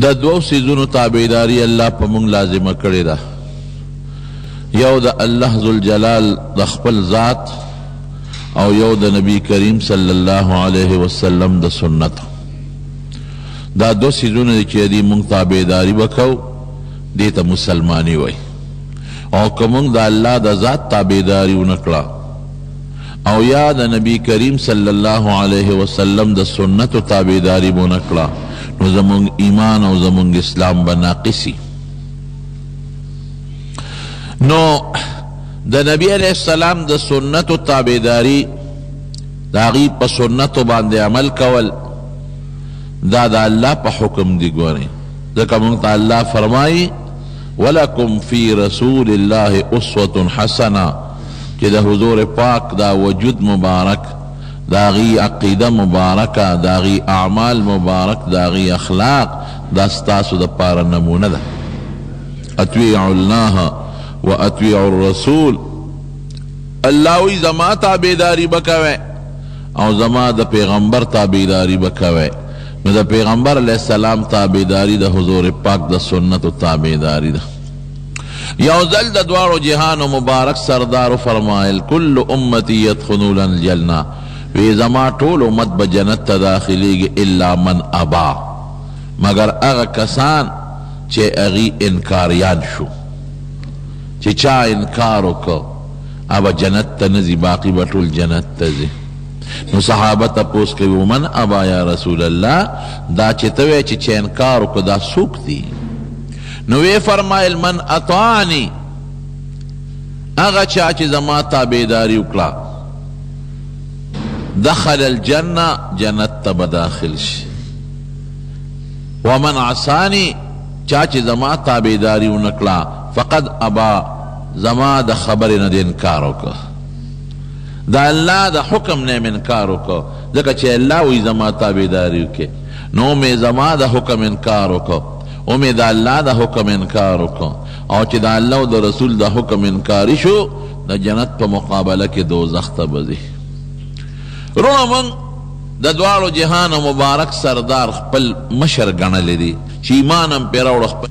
دا دو سیزونو تابعداری اللہ پا منگ لازمہ کردی دا یو دا اللہ ذوالجلال دا خپل ذات او یو دا نبی کریم صلی اللہ علیہ وسلم دا سنت دا دو سیزونو دی دی منگ تابعداری بکو دیتا مسلمانی وی او کمنگ دا اللہ دا ذات تابعداری ونکلا او یا دا نبی کریم صلی اللہ علیہ وسلم دا سنت و تابعداری ونکلا نو زمونگ ایمان او زمونگ اسلام بناقصی نو دا نبی علیہ السلام دا سنت و تابعداری دا غیب پا سنت و باندے عمل کول دا دا اللہ پا حکم دی گوانی دا منگتا اللہ فرمائی وَلَكُمْ فِي رَسُولِ اللَّهِ أُسْوَةٌ حَسَنَةٌ کہ دا حضور پاک دا وجود مبارک دا غی عقیدہ مبارک دا غی اعمال مبارک دا غی اخلاق دا ستاسو دا پارا نمونہ دا اتویعوا اللہ و اتویعوا الرسول اللہ وی زما تابعداری بکوے او زما دا پیغمبر تابعداری بکوے نو دا پیغمبر علیہ السلام تابعداری دا حضور پاک دا سنت و تابعداری دا یوزل دا دوارو جہان و مبارک سردار و فرمائل کل امتی یدخلون الجنہ وی زما طول امت بجنت داخلی گی الا من ابا مگر اغا کسان چے اغی انکاریان شو چے چا انکارو کو ابا جنت تنزی باقی بطول جنت تزی نو صحابتا پوس کے من ابا یا رسول اللہ دا چے توے چے انکارو کو دا سوک دی نو وی فرمائل من اطاعنی اغا چاچ زما تابعداری اکلا دخل الجنہ جنت تب داخل شی ومن عصانی چاچ زما تابعداری انکلا فقد ابا زما دا خبر ند انکارو کا دا اللہ دا حکم نے انکارو کا دکا چے اللہ وی زما تابعداری کے نو میں زما دا حکم انکارو کا او میں دا اللہ دا حکم انکارو کا او چے دا اللہ دا رسول دا حکم انکاری شو دا جنت پا مقابلہ کے دوزخ تبزی رونا من دا دوارو جہان مبارک سردار خپل مشر گنل دی چی ایمانم پیراوڑ خپل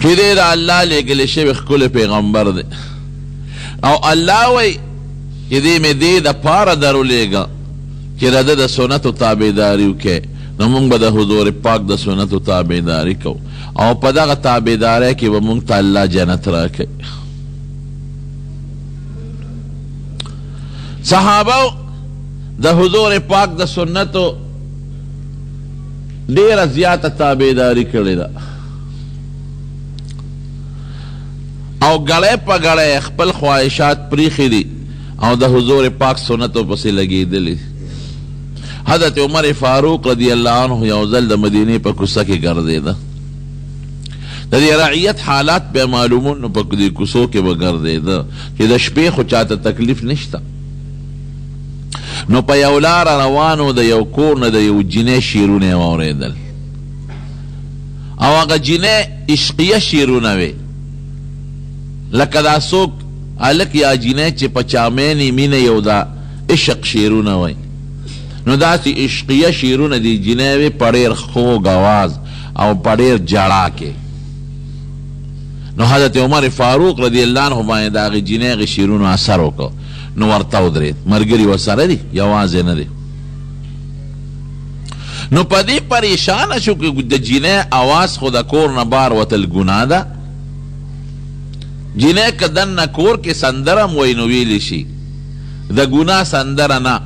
چی دے دا اللہ لے گلے شبخ کل پیغمبر دے او اللہ وی چی دے میں دے دا پارا درو لے گا چی رد دا سنت و تابعداریو کے نمونگ با دا حضور پاک دا سنت و تابعداری کو او پا دا تابعداری کی و مونگ تا اللہ جنت را کے صحابہ دا حضور پاک دا سنتو دیر زیادہ تابعداری کرلی دا او گڑے پا گڑے اخپل خواہشات پریخی دی او دا حضور پاک سنتو پسی لگی دلی حضرت عمر فاروق رضی اللہ عنہ یوزل دا مدینی پا کسا کی گردے دا دی رعیت حالات پہ معلومون پا دی کسو کے بگردے دا کہ دا شپے خو چاہتا تکلیف نشتا نو پا یو لار روانو دا یو کورن دا یو جنه شیرونه واردل او اگا جنه عشقیه شیرونه وی لکه دا سوک علک یا جنه چه پا چامینی مین یو دا عشق شیرونه وی نو دا سی عشقیه شیرونه دی جنه وی پڑیر خوگ آواز او پڑیر جڑا کے نو حضرت عمر فاروق رضی اللہ عنہ بانے دا غی جنه غی شیرونه اثر ہوکو نو ورطاو درید مرگری وسره دی یوازه نده نو پا دی پریشان شو که دا جنه آواز خود کور نبار وطل گناه دا جنه که دن نکور که سندرم وی نویلی شی دا گناه سندر نا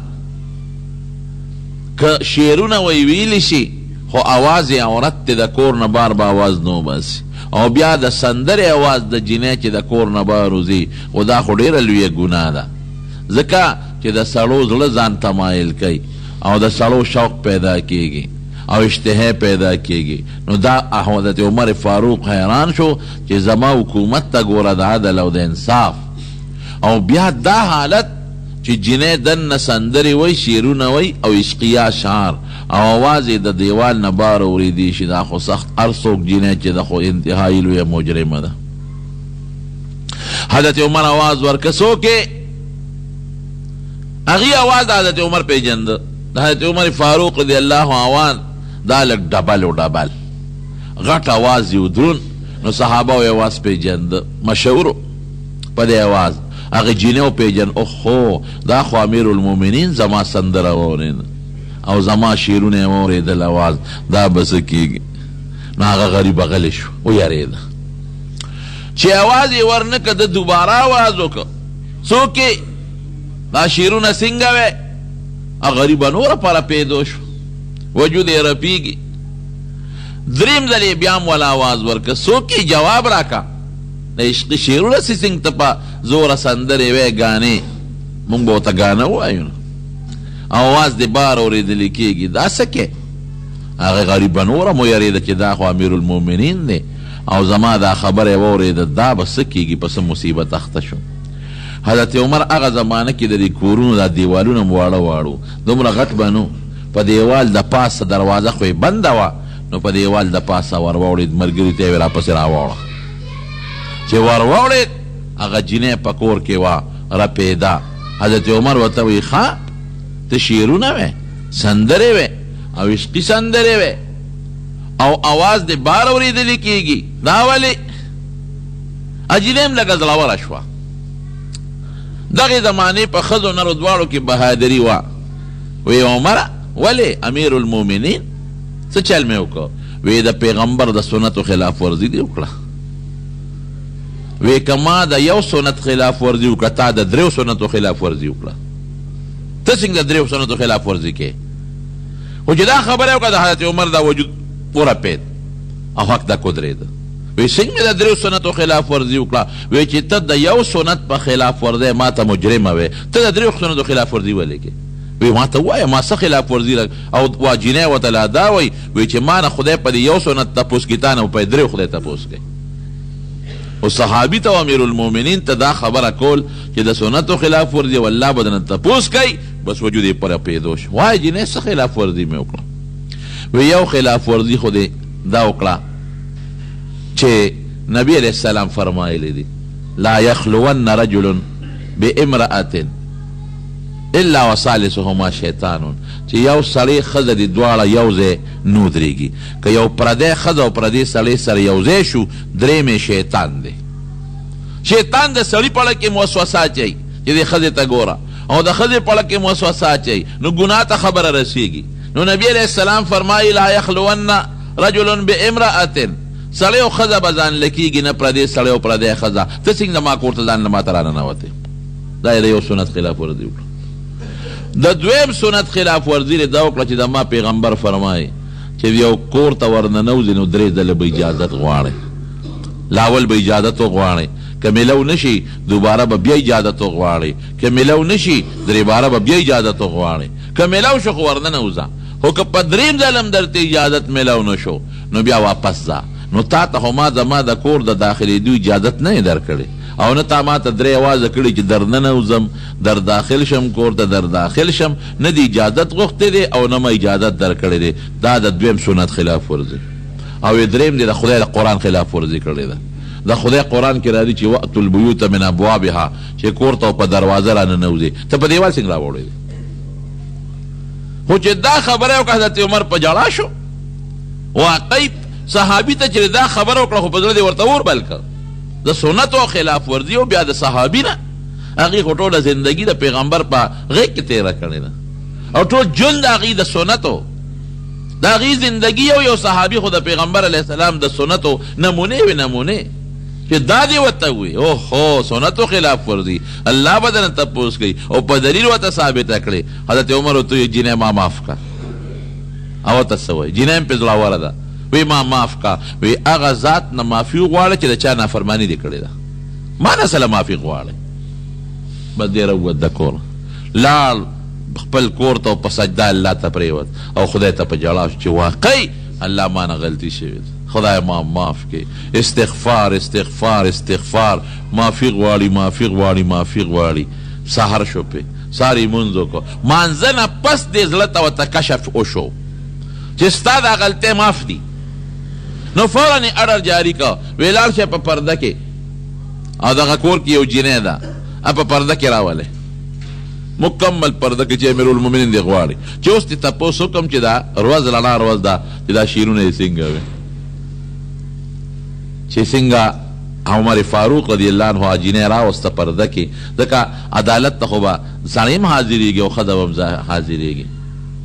که شیرون وی ویلی شی خو آواز عورت دا کور نبار با آواز نو بس او بیا دا سندر آواز دا جنه چه دا کور نبارو زی و دا خودیر لوی گناه دا ذکا کہ دا سڑو زل زان تمائل کئی او دا سڑو شوق پیدا کیگی او اشتہے پیدا کیگی نو دا حضرت عمر فاروق حیران شو کہ زما حکومت تا گورا دا عدل او دا انصاف او بیا دا حالت چی جنہ دن نسندری وی شیرون وی او عشقیہ شعر او آوازی دا دیوال نبار اوریدی شی دا خو سخت ارسوک جنہ چی دا خو انتہائی لوی مجرم دا حضرت عمر آواز ورکسو کے اغی آواز حضرت عمر پہ جند د حضرت عمر فاروق رضی الله عنه دا لږ ډبل و ډبل غټ اواز یې ودرون نو صحابه و اواز پیژند مشهورو په دې اواز هغه جینۍ وپېژن اوهو دا خو امیر المؤمنین زما سندره واورېده او زما شعرونه یې واورېدل اواز دا به څه کېږي نو هغه غریب غلی شو ویرېده چې اواز یې ورنکړه ده دوباره اواز وکړه څوک یې دا شعرونه څنګه وی هغه غریبه نوره پاره پیدا شو وجود یې رپېږي دریم ځل یې بیا هم ولا اواز ورکړه څوک یې جواب راکړه د عشقي شعرونه چې څنګه ته په زوره سندرې وی ګانې موږ به ورته ګانه ووایو او اواز دې بار اورېدلی کېږي دا څه کې هغه غریبه نوره مو یېرېده چې دا خو امیر المؤمنین دی او زما دا خبره یې واورېده دا به څه کېږي په څه مصیبت اخته شو حضرت عمر هغه زمانه کې د دې کورونو دا دیوالونه م واړه واړو دومره غټ به نو په دیوال د پاسه دروازه خو یې بنده وه نو په دیوال د پاسه ور واوړېد ملګري ته یې راپسې راواوړه چې ور واوړېد هغه جینۍ په کور کې وه رپېده حضرت عمر ورته وایي ښه ته شعرونه وې سندرې وې او عشقي سندرې وې او اواز دې بار اورېدلی کېږي دا ولې جینۍ هم لږه زړوره شوه دغې زمانې په ښځو نرو دواړو کې بهادري وه وی عمره ولې امیر المؤمنین څه چل مې وکړه وی د پیغمبر د سنتو خلاف ورزي دې وکړه وی که ما د یو سنت خلاف ورزي وکړه تا د دریو سنتو خلاف ورزي وکړه ته څنګه د دریو سنتو خلاف ورزي کې خو چې دا خبره وکړه د حضرت عمر دا وجود ورپېد او حق دا ودرېده وی څنګه د دریو سنتو خلاف ورزي وکړه وی چې ته د یو سنت په خلاف ورزی ما ته مجرمه وې ته د دریو سنتو خلاف ورزي ولې کې وی ما ته ووایه ما څه خلاف ورزي او جینۍ ورته لا دا وایي وی چې ما نه خدای په دې یو سنت تپوس کړي تا نه په دریو خدای تپوس کوي او صحابي ته امیر المؤمنین ته دا خبره کول چې د سنتو خلاف ورزي او الله به درنه تپوس کوي بس وجود یې پره پیدا شو وایي جینۍ څه خلاف ورزي مې وکړه وی یو خلاف ورزي خو دې دا وکړه چې نبی علیہ السلام فرمایلی دي لا یخلون رجل بامرأة الا وثالثهما شیطان چې یو سړی ښځه دي دواړه یو ځای نه ودرېږي که یو پردی ښځه او پردی سړی سره یو ځای شو درېیمې شیطان دی شیطان د سړي په اړه کې موسوسه اچوي چې دې ښځې ته ګوره او د ښځې په اړه کې موسوسه اچوي نو ګناه ته خبره رسېږي نو نبی علیہ السلام فرمایي لا یخلون رجل بامرأة سړی او ښځه به ځان لکېږي نه پردی سړی او پردی ښځه ته څنګه ما کور ته ځان له ماته راننوتې دا یې د یو سنت خلاف ورزي وکړه د دویم سنت خلاف ورزي دا وکړه چې د ما پیغمبر فرمایي چې یو کور ته ورننوځي نو درې ځله به اجازت غواړئ لاول به اجازت وغواړئ که میلو نشي دوباره به بیا اجازت وغواړئ که میلو نشي درې باره به بیا اجازت وغواړئ که میلو شو خو ورننوځه خو که په درېیم ځل هم درته اجازت میلو نه شو نو بیا واپس ځه نو تا ته خو ما زما د کور د داخلېدو اجازت نه یې درکړې او نه تا ما ته درې اوازه کړي چې در ننوځم در داخل شم کور ته در داخل شم نه د اجازت غوښتې دی او نه ما اجازت درکړی دی دا د دویم سنت خلاف ورزي او درېیم دی د خدای د قرآن خلاف ورزي کړې ده د خدای قرآن کې راځي چې وأتوا البیوت من ابوابها چې کور ته په دروازه راننوځي ته په دیوال څنګه راوړی خو چې دا خبره وکړه حضرت عمر په ژړا شو واقعي صحابي ته چې دا خبره وکړه خو په زړه دې ورته اور بل کړ د سنتو خلاف ورزي او بیا د صحابي نه هغې خو ټوله زندګي د پیغمبر په غېږ کې تېره کړې ده او ټول ژوند د هغې د سنتو د هغې زندګي یو صحابي خو د پیغمبر علیه السلام د سنتو نمونې وې نمونې چې دا دې ورته ووایي اوهو سنتو خلاف ورزي الله به درنه تپوس کوي او په دلیل ورته ثابته کړې حضرت عمر ورته وایي جینۍ ما معاف کړه او ورته څه وایي جینۍ هم پرې زړوره ده وی ما معاف کا وی هغه ذات نه معافي وغواړه چې د چا نافرماني دې کړې ده ما نه سره معافي غواړئ بس دې راووت د کور لاړ خپل کور ته په سجده الله ته پرېوت او خدای ته په ژړا شو چې واقعي الله ما نه غلطي شوې ده خدای ما معاف کړي استغفار استغفار استغفار معافي غواړي معافي غواړي معافي غواړي سحر شو پې ساری مونځ وکړو مانځه نه پس دې زړه ته ورته کشف وشو چې ستا دا غلطۍ معاف دي نو فوراً یې اډر جاري کا وی لاړ شه په پرده کې او دغه کور کې یو جینۍ ده په پرده کې راولئ مکمل پرده کې چې امیر المؤمنین دی غواړي چې اوس دې تپوس وکړم چې دا ورځ رڼا ورځ ده چې دا شعرونه یې څنګه وي چې څنګه عمر فاروق رضی الله عنه جینۍ راوسته پرده کې ځکه عدالت ته خو به سړی هم حاضرېږي او ښځه به هم حاضرېږي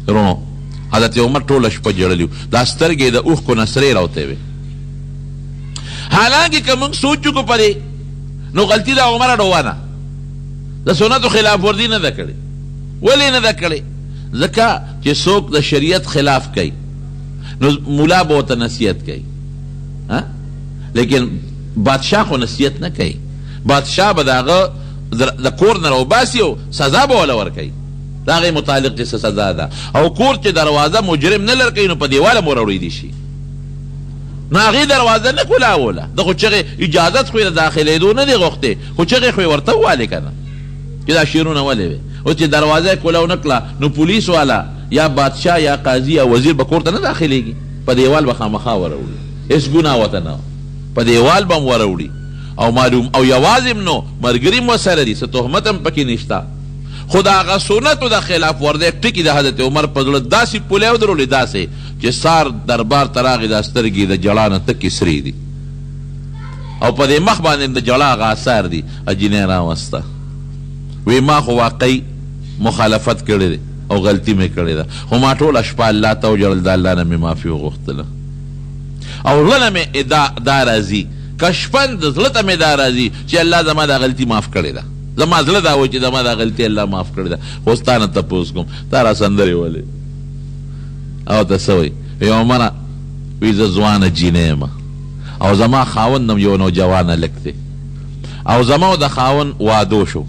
نو حضرت عمر ټوله شپه ژړلي وو دا سترګې د اوښکو نه سرې راوتې وې حالانکې که موږ سوچ وکړو په دې نو غلطي د عمر ډوانه د سنتو خلاف ورزي نه ده کړې ولې نه ده کړې ځکه چې څوک د شریعت خلاف کوي نو ملا به ورته نصیحت کوي لیکن بادشاه خو نصیحت نه کوي بادشاه به د هغه د کور نه راوباسي او سزا به وله ورکوي د هغې متعلق چې څه سزا ده او کور چې دروازه مجرم نه لر کوي نو په دیواله مو راوړی شي نو هغې دروازه نه کولاوله ده خو چغې اجازت خو یې د داخلېدو نه دی غوښتې خو چغې خو یې ورته ووالې که نه چې دا شعرونه ولې وې اوس چې دروازه یې کولاو نه کړه نو پولیس والا یا بادشاه یا قاضي یا وزیر به کور ته نه داخلېږي په دیوال به خامخا وراوړي هېڅ ګناه ورته نه په دیوال به هم وراوړي او معلوم او یوازې نو ملګري هم ورسره دي څه تهمت هم پکې نشته خو د هغه سنتو د خلاف ورزی ټکي د حضرت عمر په زړه داسې پولې ودرولې داسې چې سار دربار ته راغی دا سترګې د جړا نه تکې سرې دي او په دې مخ باندې د جړا هغه اثار دي جینۍ راوسته وی ما خو واقعي مخالفت کړی دی او غلطي مې کړې ده خو ما ټوله شپه الله ته وژړل د الله نه مې معافي وغوښتله او زړه نه مې دا راځي که شپن د زړه ته مې دا راځي چې الله زما دا غلطي معاف کړې ده زما زړه دا وایي چې زما دا غلطي الله معاف کړې ده خو ستا نه تپوس کوم تا را سندرې ولې او ته څه وایي وی عمره وی زه ځوانه جینۍ یم او زما خاوند هم یو نوجوانه لږ دی او زما او د خاوند وادو شو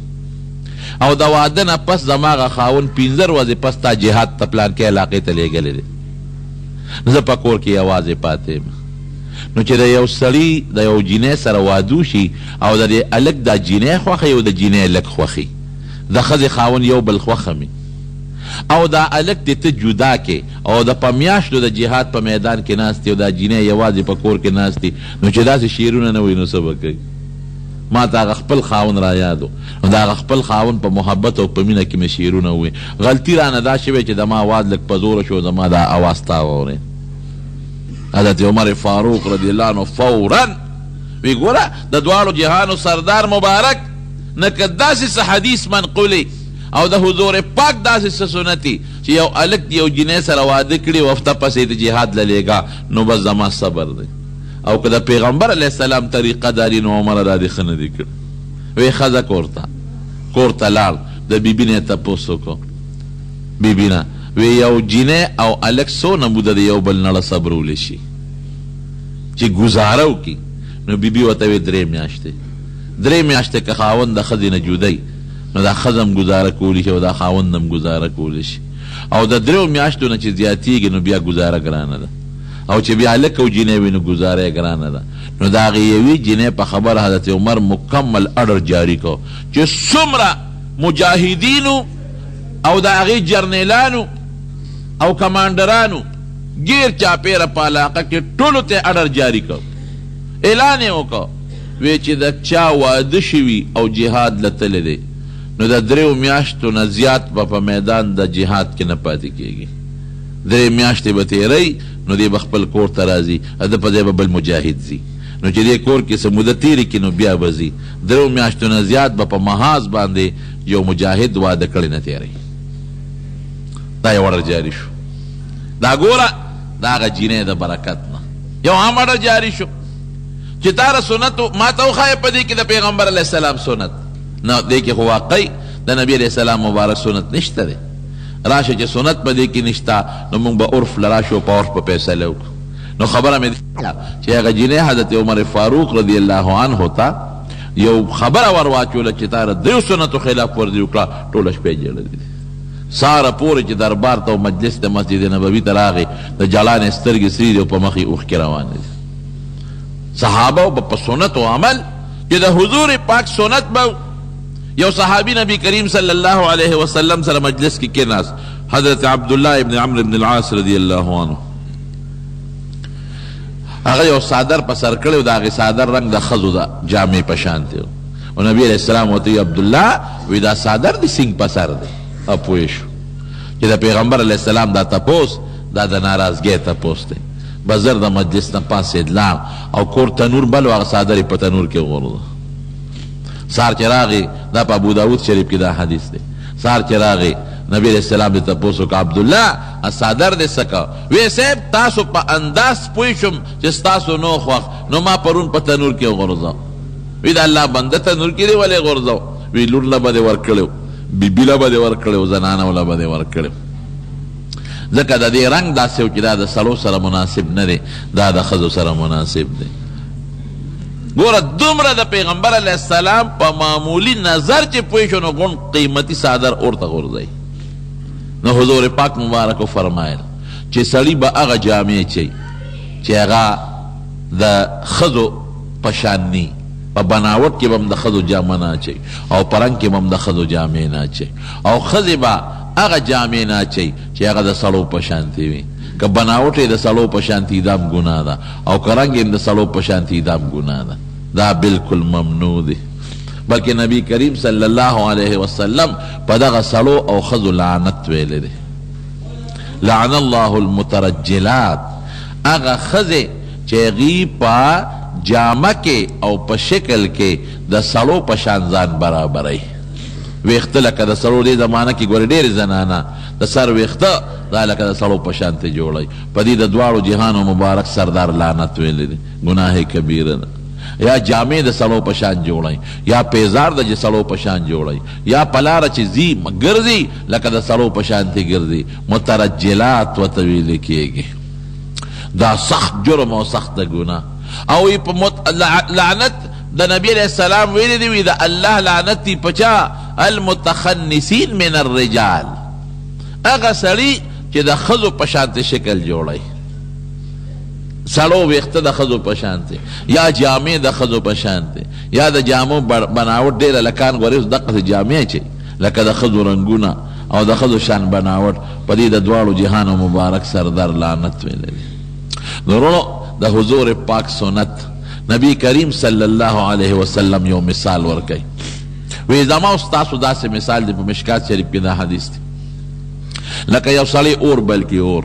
او د واده نه پس زما هغه خاوند 15 ورځې پس تا جهاد ته پلان کې علاقې ته لیږلی دی زه په کور کې یوازې پاتې یم نو چې د یو سړي د یو جینۍ سره وادو شي او د دې هلک دا جینۍ خوښوي او د جینۍ هلک خوښي د ښځې خاوند یو بل خوښه مي او دا هلک دې ته جدا کې او د په میاشتو د جهاد په میدان کې ناست او دا جینۍ یوازې په کور کې ناست نو چې داسې شعرونه نه وي نو څه به کوي ما ته هغه خپل خاوند را یادو نو د هغه خپل خاوند په محبت او په مینه کې مې شعرونه ووي غلطي رانه دا شوې چې زما اواز لږ په زوره شو زما دا اواز تا واورېد حضرت عمر فاروق رضی الله عنه فورا وی ګوره د دواړو جهانو سردار مبارک نه که داسې څه حدیث منقولي او د حضور پاک داسې څه سنتي چې یو هلک یو جینۍ سره واده کړي او هفته پسې د جهاد له لیږه نو بس زما صبر دی او که د پیغمبر علیه السلام طریقه داري نو عمره دا دې ښه نه دي کړي وی ښځه کور ته لاړ د بیبي نه یې تپوس وکړو بیبي نه وی یو جینۍ او هلک څونه موده د یو بل نړه صبرولی شي چې ګزاره وکړي نو بیبي ورته وی 3 میاشتې 3 میاشتې که خاوند د ښځې نه جدی نو دا ښځه هم ګزاره کولی شي او دا خاوند هم ګزاره کولی شي او د 3 میاشتو نه چې زیاتېږي نو بیا ګزاره ګرانه ده او چې بیا هلک او جینۍ وي نو ګزاره یې ګرانه ده نو د هغې یوې جینۍ په خبره حضرت عمر مکمل اډر جاري کو چې څومره مجاهدینو او د هغې جرنیلانو او کمانډرانو ګیر چاپیره په علاقه کې ټولو ته اډر جاري کو اعلان یې وکړ وی چې د چا واده شوي او جهاد له تللی دی نو د 3 میاشتو نه زیات به په میدان د جهاد کې نه پاتې کېږي 3 میاشتې به تېری نو دی به خپل کور ته راځي د په ځای به بل مجاهد ځي نو چې دې کور کې څه موده تېرې کړي نو بیا به ځي 3 میاشتو نه زیات به په محاذ باندې یو مجاهد واده کړی نه تېری دا یو اډر جاري شو دا ګوره د هغه جینۍ د برکت نه یو هم اډر جاري شو چې تاره سنت ما ته وښایه په دې کې د پیغمبر علیه السلام سنت نه دې کې خو واقعي د نبي علیه السلام مبارک سنت نشته دی راشه چې سنت په دې کې نشته نو موږ به عرف له راشو په عرف په فیصله وکړو نو خبره مې چې هغه جینۍ حضرت عمر فاروق رضی الله عنه ته یو خبره ور واچوله چې تاره 3 سنتو خلاف ورزي وکړه ټوله شپې جړلې ساره پورې چې دربار ته او مجلس د مسجد نبوي ته راغی د جلانې سترګې سرې دي او په مخ یې اوښکې روانې دي صحابه به په سنتو عمل چې د حضور پاک سنت به یو صحابي نبی کریم صلی الله علیه وسلم سره مجلس کې کېناست حضرت عبدالله ابن عمرو ابن العاص رضی الله عنه هغه یو صادر په سر کړی و د هغې صادر رنګ د ښځو د جامې په شان دی او نبی علیہ السلام وتی عبدالله وی دا صادر دی سنگ پسر دی اپویشو چې دا پیغمبر علیہ السلام دا تپوس دا د ناراضګۍ تپوس دی بزر د مجلس نه پاسې لاړ او کور تنور بل و هغه صادر یې په تنور کې وغورځه سهار چې راغی دا په ابو داود شریف کې دا حدیث دی سهار چې راغی نبی علیہ السلام دی تپوس وکړه عبدالله صادر دی څه کوه وی صاحب تاسو په انداز پوه شم چې ستاسو نو خوښ نو ما پرون په تنور کې وغورځه وی دا الله بنده تنور کې دی ولې غورځو وی لور له به دې ورکړی بیبي له به دې ورکړی زنانو له به دې ورکړی ځکه د دې رنګ داسې و چې دا د سړو سره مناسب نه دی دا د ښځو سره مناسب دی ګوره دومره د پیغمبر علیه السلام په معمولی نظر چې پوه شو نو غون قیمتي صادر اورته غورځوي نو حضور پاک مبارک فرمایل چې سړي به هغه جامې چي چې هغه د ښځو په شان ني په بناوټ کې به هم د ښځو جامه نه اچوي او په رنګ کې به هم د ښځو جامې نه اچوي او ښځې به هغه جامې نه اچوي چې هغه د سړو په شانتې وي که بناوټ یې د سړو په شانتې دا هم ګناه ده او که رنګ یې د سړو په شانتې دا هم ګناه ده دا بالکل ممنوع دی بلکې نبی کریم صلی الله علیه وسلم په دغه سړو او ښځو لعنت ویلی دی لعن الله المترجلات هغه ښځې چې هغوی په جامه کې او په شکل کې د سړو په شان ځان برابروي ویښته لکه د سړو دې زمانه کې ګورې ډېرې زنانه د سر ویښته دا لکه د سړو په شان ته جوړوي په دې د دواړو جهانو مبارک سردار لعنت ویلی دی ګناه کبیره ده یا جامې د سړو په شان جوړوي یا پیزار د سړو په شان جوړوي یا په لاره چې ځي ګرځي لکه د سړو په شان ته ګرځي مترجلات ورته ویل کېږي دا سخت جرم او سخته ګناه او لعنت د نبی علیہ السلام ویلی دی وی د الله لعنت دی پچا المتخنسین من الرجال هغه سړي چې د ښځو په شانته شکل جوړوي سړو ویښته د ښځو په شانته یا جامې د ښځو په شانته یا د جامو بناوټ ډېر هلکان ګورې اوس دقسې جامې اچوي لکه د ښځو رنګونه او د ښځو شان بناوټ په دې د دواړو جهانو مبارک سردار لعنت ویلی دی نورونو د حضور پاک سنت نبی کریم صلی الله علیه وسلم یو مثال ورکوي وی زما او ستاسو داسې مثال دی په مشکات شریف کې دا حدیث دی لکه یو سړی اور بل کې اور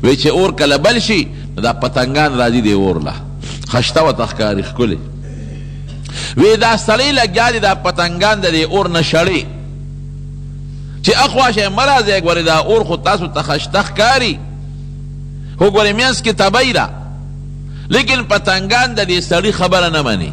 وی چې اور کله بل شي دا پتنګان راځي دی اور له خشته ورته ښکاري ښکلې وی دا سړی لګیا دی دا پتنګان د دې اور نه شړي چې اخوا شی مه راځئ ګورې دا اور خو تاسو ته خشته ښکاري خو ګورې منځ کې تبۍ ده لیکن پتنګان د دې سړي خبره نه مني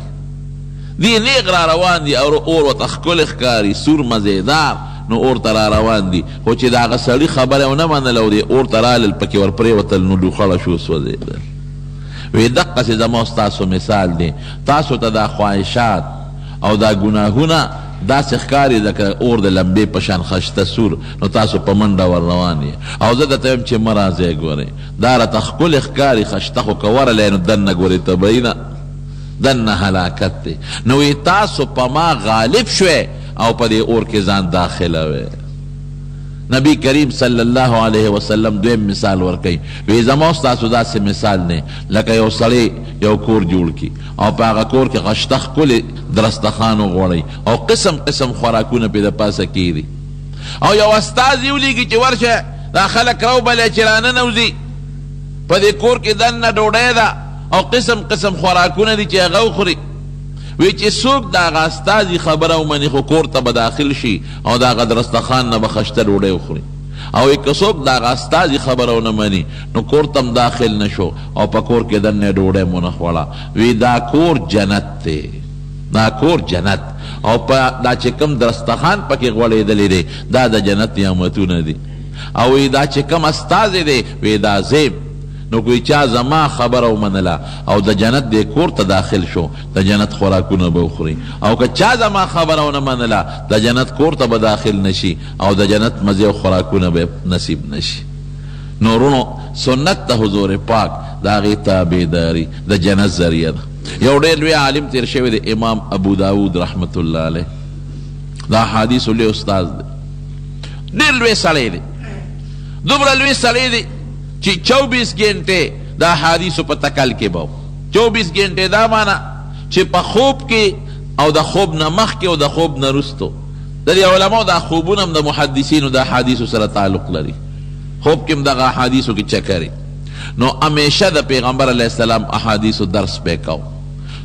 دی نیغ را روان دي او اور ورته ښکلې ښکاري سور مزیدار نو اور ته را روان دي خو چې د هغه سړي خبره ونه منله او دې اور ته رالل پکې ور پرېوتل نو ډوخړه شو سوځېدل وی دقسې زما ستاسو مثال دی تاسو ته دا خواهشات او دا ګناهونه داسې ښکاري لکه اور د لمبې په شان خشته سور نو تاسو په منډه ور روان یې او زه درته یم چې مه راځئ ګورئ دا راته ښکلې ښکاري خشته خو که ورلی نو دننه ګورې تبۍ نه دننه هلاکت دی نو وی تاسو په ما غالب شوی او په دې اور کې ځان داخلوئ نبی کریم صلی الله علیه وسلم دویم مثال ورکوي وی زما ستاسو داسې مثال نه لکه یو سړی یو کور جوړ کړي او په هغه کور کې غشته ښکلې درستخان وغوړئ او قسم قسم خوراکونه پرې د پاسه کېږدي او یو استازي ولیږي چې ورشه دا خلک راوبلئ چې راننوځي په دې کور کې دننه ډوډۍ ده او قسم قسم خوراکونه دي چې هغه وخوري وی چې څوک د هغه استازي خبره ومني خو کور ته به داخل شي او د هغه درستخان نه به خشته ډوډۍ وخوري او که څوک د هغه استازي خبره ونه مني نو کور ته هم داخل نه شو او په کور کې دننه ډوډۍ مو نه خوړه وی دا کور جنت دی دا کور جنت او په دا چې کوم درستخان پکې غوړېدلی دی دا د جنت نعمتونه دي او وی دا چې کوم استازی دی وی دا زیب نو کوئی چا زما خبره ومنله او د جنت دې کور ته داخل شو د جنت خوراکونه به وخوري او که چا زما خبره ونه منله د جنت کور ته به داخل نشي او د جنت مزې او خوراکونه به نصیب نشي نورونو سنت د حضور پاک د هغې تابعداري د جنت ذریعه ده یو ډېر لوی عالم تیر شوی دی امام ابو داود رحمت الله علیه دا حدیث لوی استاذ دی ډېر لوی سړی دی دومره لوی سړی دی چې 24 ګنټې دا حدیثو په تکل کې به 24 ګنټې دا مانا چې په خوب کې او د خوب نه مخکې او د خوب نه وروستو. د دې علماو دا خوبونه هم د محدثینو د احادیثو سره تعلق لري. خوب کې هم دغه احادیثو کې چکرې. نو همیشه د پیغمبر علیه السلام احادیثو درس پې کو.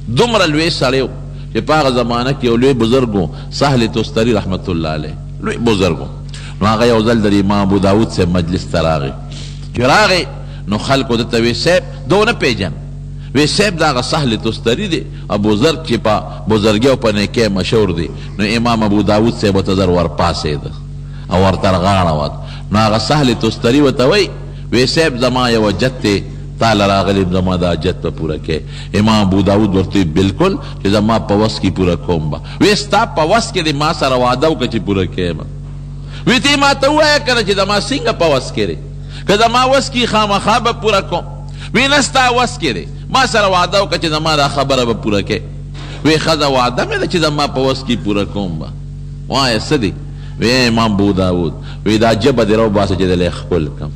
دومره لوی سړی و چې په هغه زمانه کې یو لوی بزرګ و، سهل تستري رحمت الله علیه، لوی بزرګ و. نو هغه یو ځل د امام ابو داود صاحب مجلس ته راغی. چې راغی نو خلکو دته وی صاحب ده ونه پېژن، وی صاحب دا هغه سهل تستري دی، بزرګ چې په بزرګۍ او په نیکۍ مشهور دی. نو امام ابو داود صاحب ورته زر ورپاسېده او ورته غاړه وت. نو هغه سهل تستري ورته وی صاحب زما یو حاجت دی، تاله راغلی زما دا حاجت به پوره کې. امام ابو داود ورته بالکل چې زما په وس کې پوره کوم به. وی ستا په وس کې دی، ما سره وعده وکړه چې پوره کړم. وی ته ما ته ووایه کنه چې زما څنګه په وس کې دی، که زما وس کې خامخا به پوره کوم. وی نه ستا وس کې دی، ما سره وعده وکړه چې زما دا خبره به پوره کې. وی ښځه وعده مې ده چې زما په وس کې پوره کوم به. وایه څه دی؟ وی امام ابو داود وی دا ژبه دې راوباسه چې دلې ښکل کړم.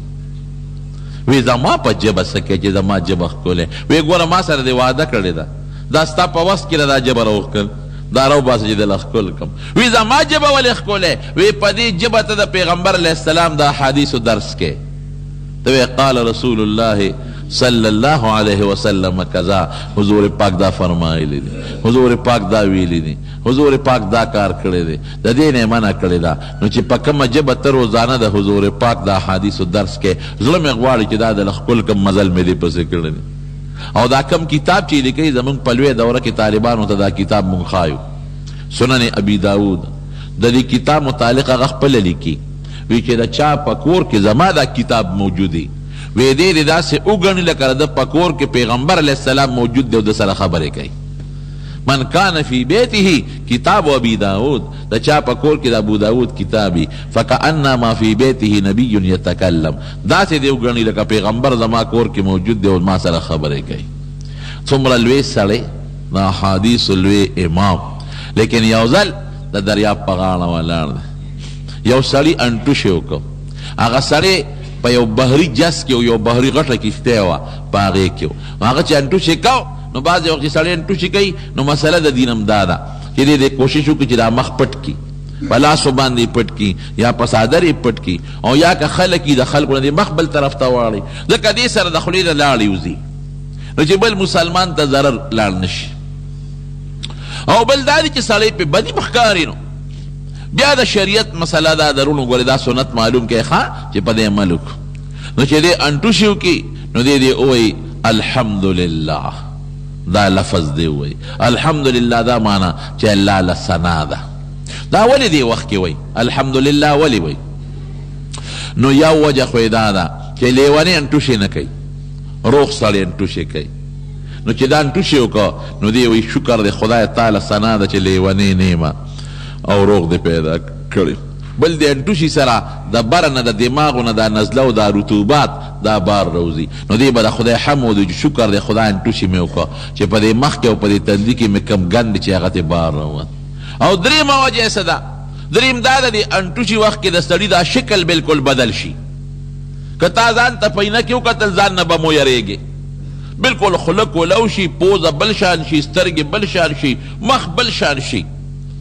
وی زما په ژبه څه کوې چې زما ژبه ښکلې؟ وی ګوره ما سره دې وعده کړې ده، دا ستا په وس کې ده دا ژبه راوښکل، دا راوباسه چې دله ښکل کړم. وی زما ژبه ولې ښکلې؟ وی په دې ژبه ته د پیغمبر علیه السلام د احادیثو درس کې. ته وی قال رسول الله صلی الله علیه وسلم کذا، حضور پاک دا فرمایلی دی، حضور پاک دا ویلی دی، حضور پاک دا کار کړی دی، د دې نه منع کړی دا. نو چې په کومه ژبه ته روزانه د حضور پاک د احادیثو درس کې زړه مې غواړي چې دا د ښکل کوم مزل مې دې پسې کړی دی. او دا کم کتاب چې لیکي زمونږ په لویه دوره کې طالبانو ته دا کتاب مونږ ښایو، سنن ابي داود. د دې کتاب متعلق هغه خپله لیکي، وی چې د چا په کور کې زما دا کتاب موجود دی، وی دې دې داسې وګڼي لکه د په کور کې پیغمبر علیه السلام موجود دی او د سره خبرې کوي. من کان فی بیته کتاب ابی داود، د چا په کور کې د ابو داود کتابی، فکأنما فی بیته نبی یتکلم، داسې دې وګڼي لکه پیغمبر زما کور کې موجود دی او ما سره خبرې کوي. څومره لوی سړی، د احادیثو لوی امام. لیکن یو ځل د دریاب په غاړه ولاړ دی، یو سړي انټوشې وکړ. هغه سړی په یو بحري جس کې یو بحري غټه کښتۍ وه، په هغې کې و. هغه چې انټوشې کو نو بعضې وخت چې سړی انټوشې کوي نو مسله د دین هم دا ده چې دې کوشش وکړي چې دا مخ پټ کړي، په لاسو باندې پټ کړي یا په څادر یې پټ کړي، او یا که خلک یې د خلکو نه مخ بل طرف ته واړي، ځکه دې سره د خولې نه لاړې وځي نو چې بل مسلمان ته ضرر لاړ نه شي. او بل دا دی چې سړی پې بدي ښکاري. نو بیا د شریعت مسله دا درونو ګورې دا سنت معلوم کړئ ښه چې په دې عمل وکړو. نو چې دې انټوشي وکړي نو دې ووایي الحمدلله، دا لفظ دی وایي الحمدلله، دا معنا چې الله له ثنا ده. دا ولې دې وخت کې وایي الحمدلله؟ ولې وایي؟ نو یو وجه خو یې دا ده چې لیونی انټوشي نه کوي، روغ سړی انټوشي کوي. نو چې دا انټوشي وکړه نو دې وایي شکر دی خدای تعالی ثنا ده چې لیونی نه یم او روغ دې پیدا کړی. بل د انټوشي سره د بره نه د دماغو نه دا نزله او دا رطوبات دا بار روزي، نو دی به د خدای حمد او شکر دی خدای انټوشي مې وکړه چې په دې مخ کې او په دې تندي کې مې کم ګند چې هغه ته بار روت. او درېیمه وجه څه ده؟ درېیم دا ده د انټوشي وخت کې د سړي دا شکل بالکل بدل شي. که تا ځان ته پینه کې وکتل ځان نه به مو یریږي، بالکل خوله کولو شي، پوزه بل شان شي، سترګې بل شان شي، مخ بل شان شي.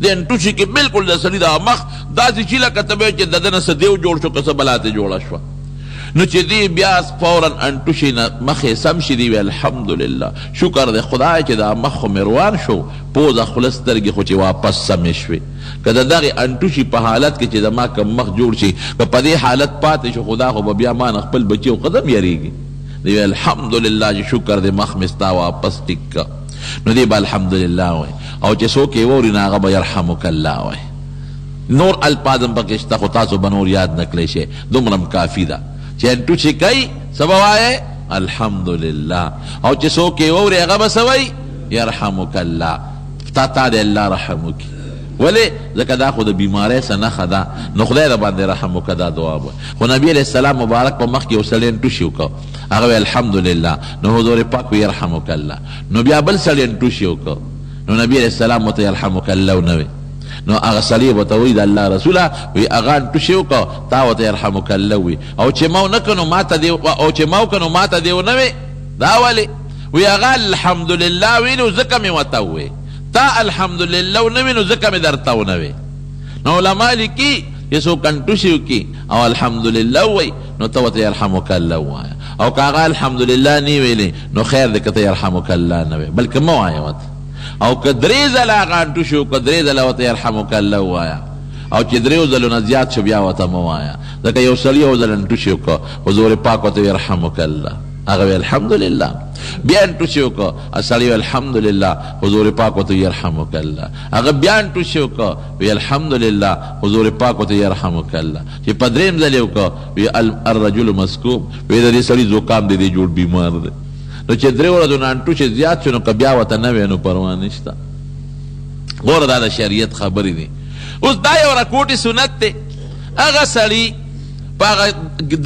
د انټوشي کې بالکل د سړي دا مخ داسې شي لکه ته به چې د ده نه څه دیو جوړ شو که څه بلا ته جوړه شوه. نو چې دی بیا فورا انټوشي نه مخې سم شي دی وی الحمدلله شکر دی خدای چې دا مخ خو مې روان شو، پوزه خوله سترګې خو چې واپس سمې شوې. که د دغې انټوشي په حالت کې چې زما کم مخ جوړ شي، که په دې حالت پاتې شو خدا خو به بیا ما نه خپل بچي او قدم یریږي. دی وی الحمدلله چې شکر دی مخ مې ستا واپس ټیک که. نو دی به الحمدلله وای. او چې څوک یې واوري نو هغه به یرحمک الله وای. نور الفاظ هم پکې شته خو تاسو به نور یاد نه کړی شئ، دومره هم کافي ده چې انټوشي کوي څه به وایې الحمدلله، او چې څوک یې واوري هغه به څه وایي یرحمک الله، تا دې الله رحم وکړي. ولې؟ ځکه دا خو د بیمارۍ څه نښه ده، نو خدای د باندې رحم وکړه دا دعا به. خو نبي علیه السلام مبارک په مخ کې یو سړی انټوشي وکړه، هغه وی الحمدلله، نو حضور پاک وی یرحمک الله. نو بیا بل سړی انټوشي وکړه، نو نبی علیه السلام ورته یرحمک الله ونه وی. نو هغه سړی ورته وایي د الله رسوله وی هغه انټوشي وکړه تا ورته یرحمک الله وی، او چې ما ونه کړو ماته دې او چې ما وکړو ماته دې ونه وی. دا ولې؟ وی هغه الحمدلله ویلو ځکه مې ورته ووی تا الحمدلله ونوي نو ځکه مې درته ونوي. نو علما لیکي چې څوک انټوشي وکړي او الحمدلله ووایي نو ته ورته یرحمک الله ووایه، او که هغه الحمدلله نه ویلې نو خیر دی که ته یرحمک الله نه وایې بلکې مه وایه ورته. او که درې ځله هغه انټوشي وکړه درې ځله ورته یرحمک الله ووایه، او چې دریو ځلو نه زیات شو بیا ورته مه وایه. ځکه یو سړي یو ځل انټوشي وکړه حضور پاک ورته یرحمک الله، هغه وی الحمدلله. بیا انټوشي وکړه سړي وی الحمدلله، حضور پاک ورته یرحمک الله. هغه بیا انټوشي وکړه وی الحمدلله، حضور پاک ورته یرحمک الله. چې په درېیم ځل یې وکړه وی الرجل مسکوب، وی د دې سړي زکام دی، دی جوړ بیمار دی. نو چې درې ورځو نه انټوشي زیات شو نو که بیا ورته نه وی نو پروا نشته. ګوره دا د شریعت خبرې دي. اوس دا یو رکوټي سنت دی. هغه سړي په هغه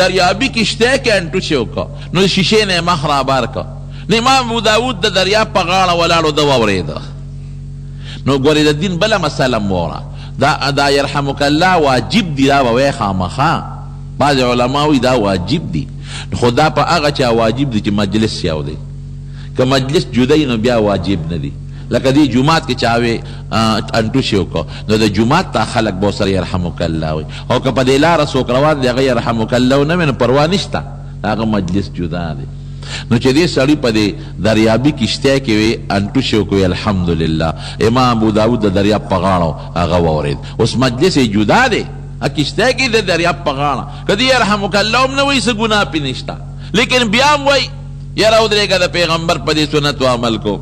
دریابي کشتۍ کې انټوشي وکړه نو د شیشې نه یې مخ رابار کړه. نو امام ابو داود د دریاب په غاړه ولاړو ده واورېده. نو ګورې د دین بله مسله م واوره، دا یرحمک الله واجب دی، دا به وایې خامخا. بعضې علما وایي دا واجب دی، خو دا په هغه چا واجب دی چې مجلس یو دی. که مجلس جدی نو بیا واجب نه دی. لکه دی جماعت کې چاوې انټوشي وکړه نو د جماعت ته خلک به ورسره یرحمک الله وایي، او که په دې لاره څوک روان دی هغه یرحمک الله ونه وایي نو پروا نشته، هغه مجلس جدا دی. نو چې دې سړي په دې دریابي کشتۍ کې وی انټوشي وکړي الحمدلله، امام ابو داود د دریاب په غاړه هغه واورېد. اوس مجلس یې جدا دی، کشتۍ کې د دریاب په غاړه، که دې یرحمک الله هم نه وایي څه ګناه پې نشته، لیکن بیا هم وایي یاره ودرېږه د پیغمبر په دې سنتو عمل کو.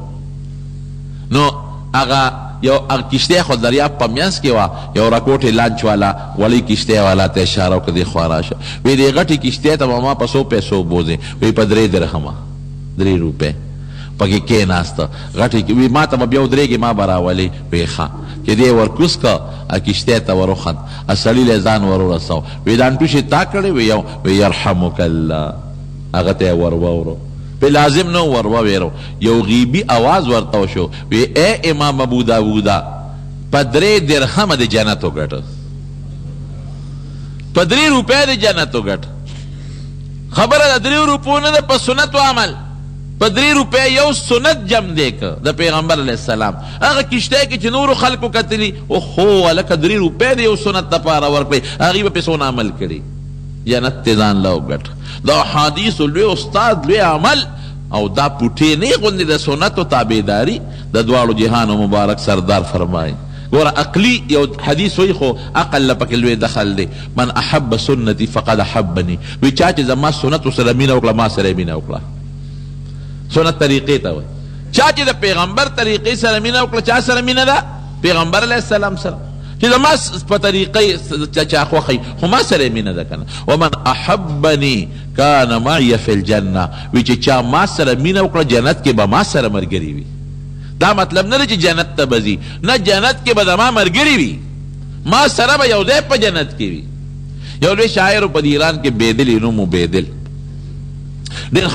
نو هغه یو کشتۍ خو دریاب په منځ کې وه، یو رکوټې لانچ والا ولی کشتۍ والا ته اشاره وکړه دې خوا راشه. وی دې غټې کشتۍ ته به ما په 100 پیسو بوځې، وی په 3 درهمه 3 روپۍ پکې کېناسته غټې. وی ما ته به بیا ودرېږې ما به راولې. وی ښه چې دې ورکوز که کشتۍ ته وروخت سړي له ځان ور ورسو. وی دا انټوشي تا کړی؟ وی یو. وی یرحمک الله، هغه ته یې ور واورو. په لازم نو ور وویرو، یو غیبي آواز ورته وشو وی ای امام ابو داوده په 3 درهمه د جنت وګټه، په 3 روپۍ د جنت وګټه. خبره د 3 روپو نه ده، په سنت و عمل په 3 روپۍ یو سنت جم دی که د پیغمبر علیه السلام. هغه کشتۍ کې چې نورو خلکو کتلي اوهو هلکه 3 روپۍ د یو سنت دپاره ورکړئ، هغوی به پې څونه عمل کړي، جنت ته ځان له وګټه. دا حدیث لوی استاد لوی عمل، او دا پوټې نه غوندې د سنتو تابعداري د دواړو جهانو مبارک سردار فرمایي. ګوره عقلي یو حدیث وایي خو عقل له پکې لوی دخل دی. من احب سنتي فقد احبني، وی چا چې زما سنتو سره مینه وکړه ما سره یې مینه وکړه. سنت طریقې ته وایي. چا چې د پیغمبر طریقې سره مینه وکړه، چا سره مینه ده؟ پیغمبر علیه السلام سره. چې زما په طریقې چا خوښوي خو ما سره یې مینه ده که نه. ومن احبني کان معي فی الجنه، وی چې چا ما سره مینه وکړه جنت کې به ما سره ملګري وي. دا مطلب نه دی چې جنت ته به ځي، نه، جنت کې به زما ملګري وي، ما سره به یو ځای په جنت کې وي. یو لوی شاعر په ایران کې بیدل نوم و بیدل، ډېر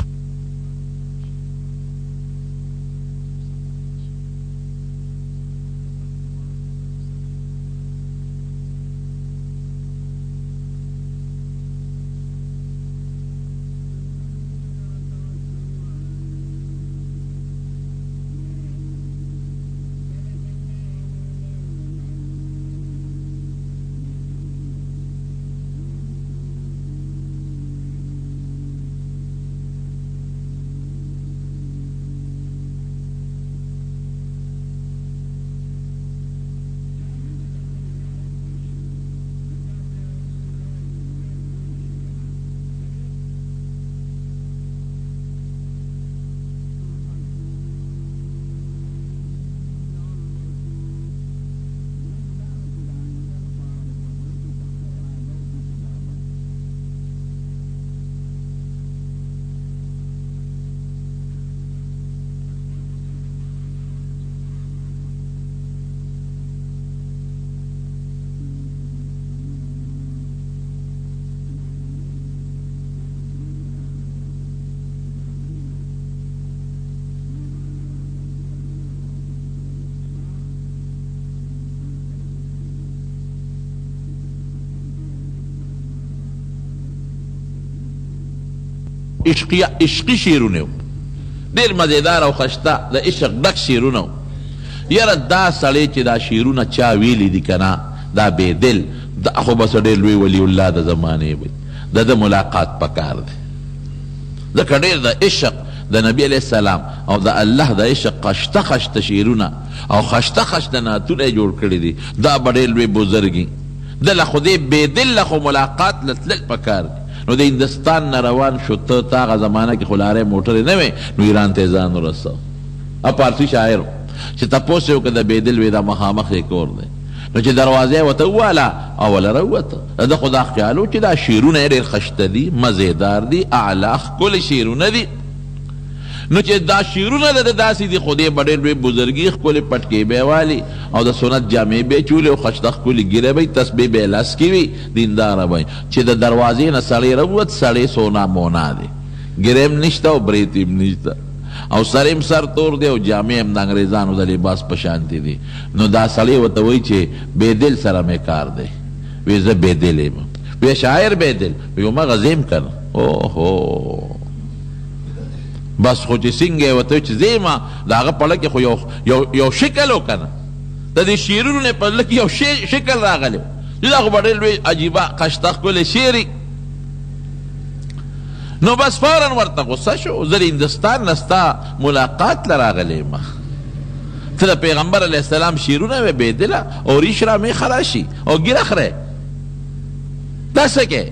عشقي شعرونه ډېر مزیدار او خشته د عشق ډک شعرونه. یاره دا سړی چې دا شعرونه چا ویلی دي که نه دا بېدل دا خو بس ډېر لوی ولی الله د زمانې وي د ملاقات پکار دی ځکه ډېر د عشق د نبی علیه السلام او د الله د عشق خشته خشته شعرونه او خشته خشته نعتونه یې جوړ کړي دي دا به ډېر لوی بزرګي دله خو دې بېدل له خو ملاقات له تلل پکار دی نو د هندوستان نه روان شو ته هغه زمانه کې خو لارې موټرې نه وې نو ایران ته یې ځان ورسو پارسي شاعر چې تپوس یې وکړه د بېدل وې دا مخامخ یې کور دی نو چې دروازه یې ورته وواله اوله راووته ده خو دا خیال و چې دا شعرونه یې ډېر خشته دي مزېدار دي اعلی ښکلي شعرونه دي نو چې دا شعرونه د داسې دي خو دې به ډېر لوی بزرګي ښکلې پټکې به یې والي او د سنت جامې به یې چولې او خشته ښکلې ږیره به یې تسبیح به یې لاس کې وي دینداره به چې د دروازې نه سړی راووت سړی سونا مونا دی ږیره هم نشته او برېت هم نشته او سر هم سر تور دی او جامې هم د انګریزانو د لباس په شانتې دي نو دا سړی ورته وایي چې بېدل سره مې کار دی وی زه بېدل یم وی شاعر بېدل وی همغه زه یم که نه اوهو بس خو چې څنګه یې ورته چې زه یم د هغه په زړه کې خو یو شکل و که نه د دې شعرونو نه په زړه کې یو شکل راغلی و دا خو به ډېر لوی عجیبه خشته ښکلی شعر نو بس فوراً ورته غصه شو زه د هندوستان نه ستا ملاقات له راغلی یم ته د پیغمبر علیه السلام شعرونه وې بېدله او ریش را مې خراشي او ګیره خری دا څه کې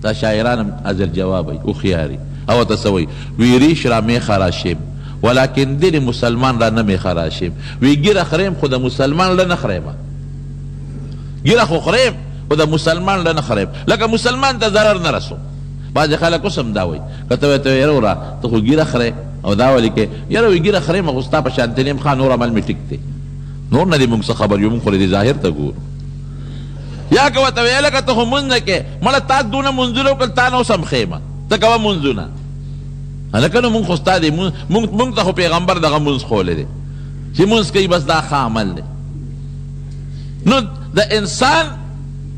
دا شاعران هم حاضر جواب وي هوښیاري او ورته څه وایي وی ریش را مې خراشیم ولکن دل مسلمان را نه مې خراشیم وی ګیره خریم خو د مسلمان له نه خریم ګیره خو خریم خو د مسلمان له نه خریم لکه مسلمان ته ضرر نه رسو بعضې خلک اوس هم دا وایي که ته ورته یاره وره ته خو ګیره خرې او دا ولې کې یاره وایي ګیره خرې خو ستا په شانتې نیم ښه نور عمل مې ټیک دی نور نه دی موږ څه خبر یو موږ خو دې ظاهر ته ګورو یا که ورته ویې لکه ته خو مونځ نه کې مړه تا دونه مونځونه وکړل تا نه اوس هم ښیمه ته کوه مونځونه هلکه نو مونږ خو ستا دی مونږ ته خو پیغمبر دغه مونځ ښولی دی چې مونځ کوي بس دا ښه عمل دی نو د انسان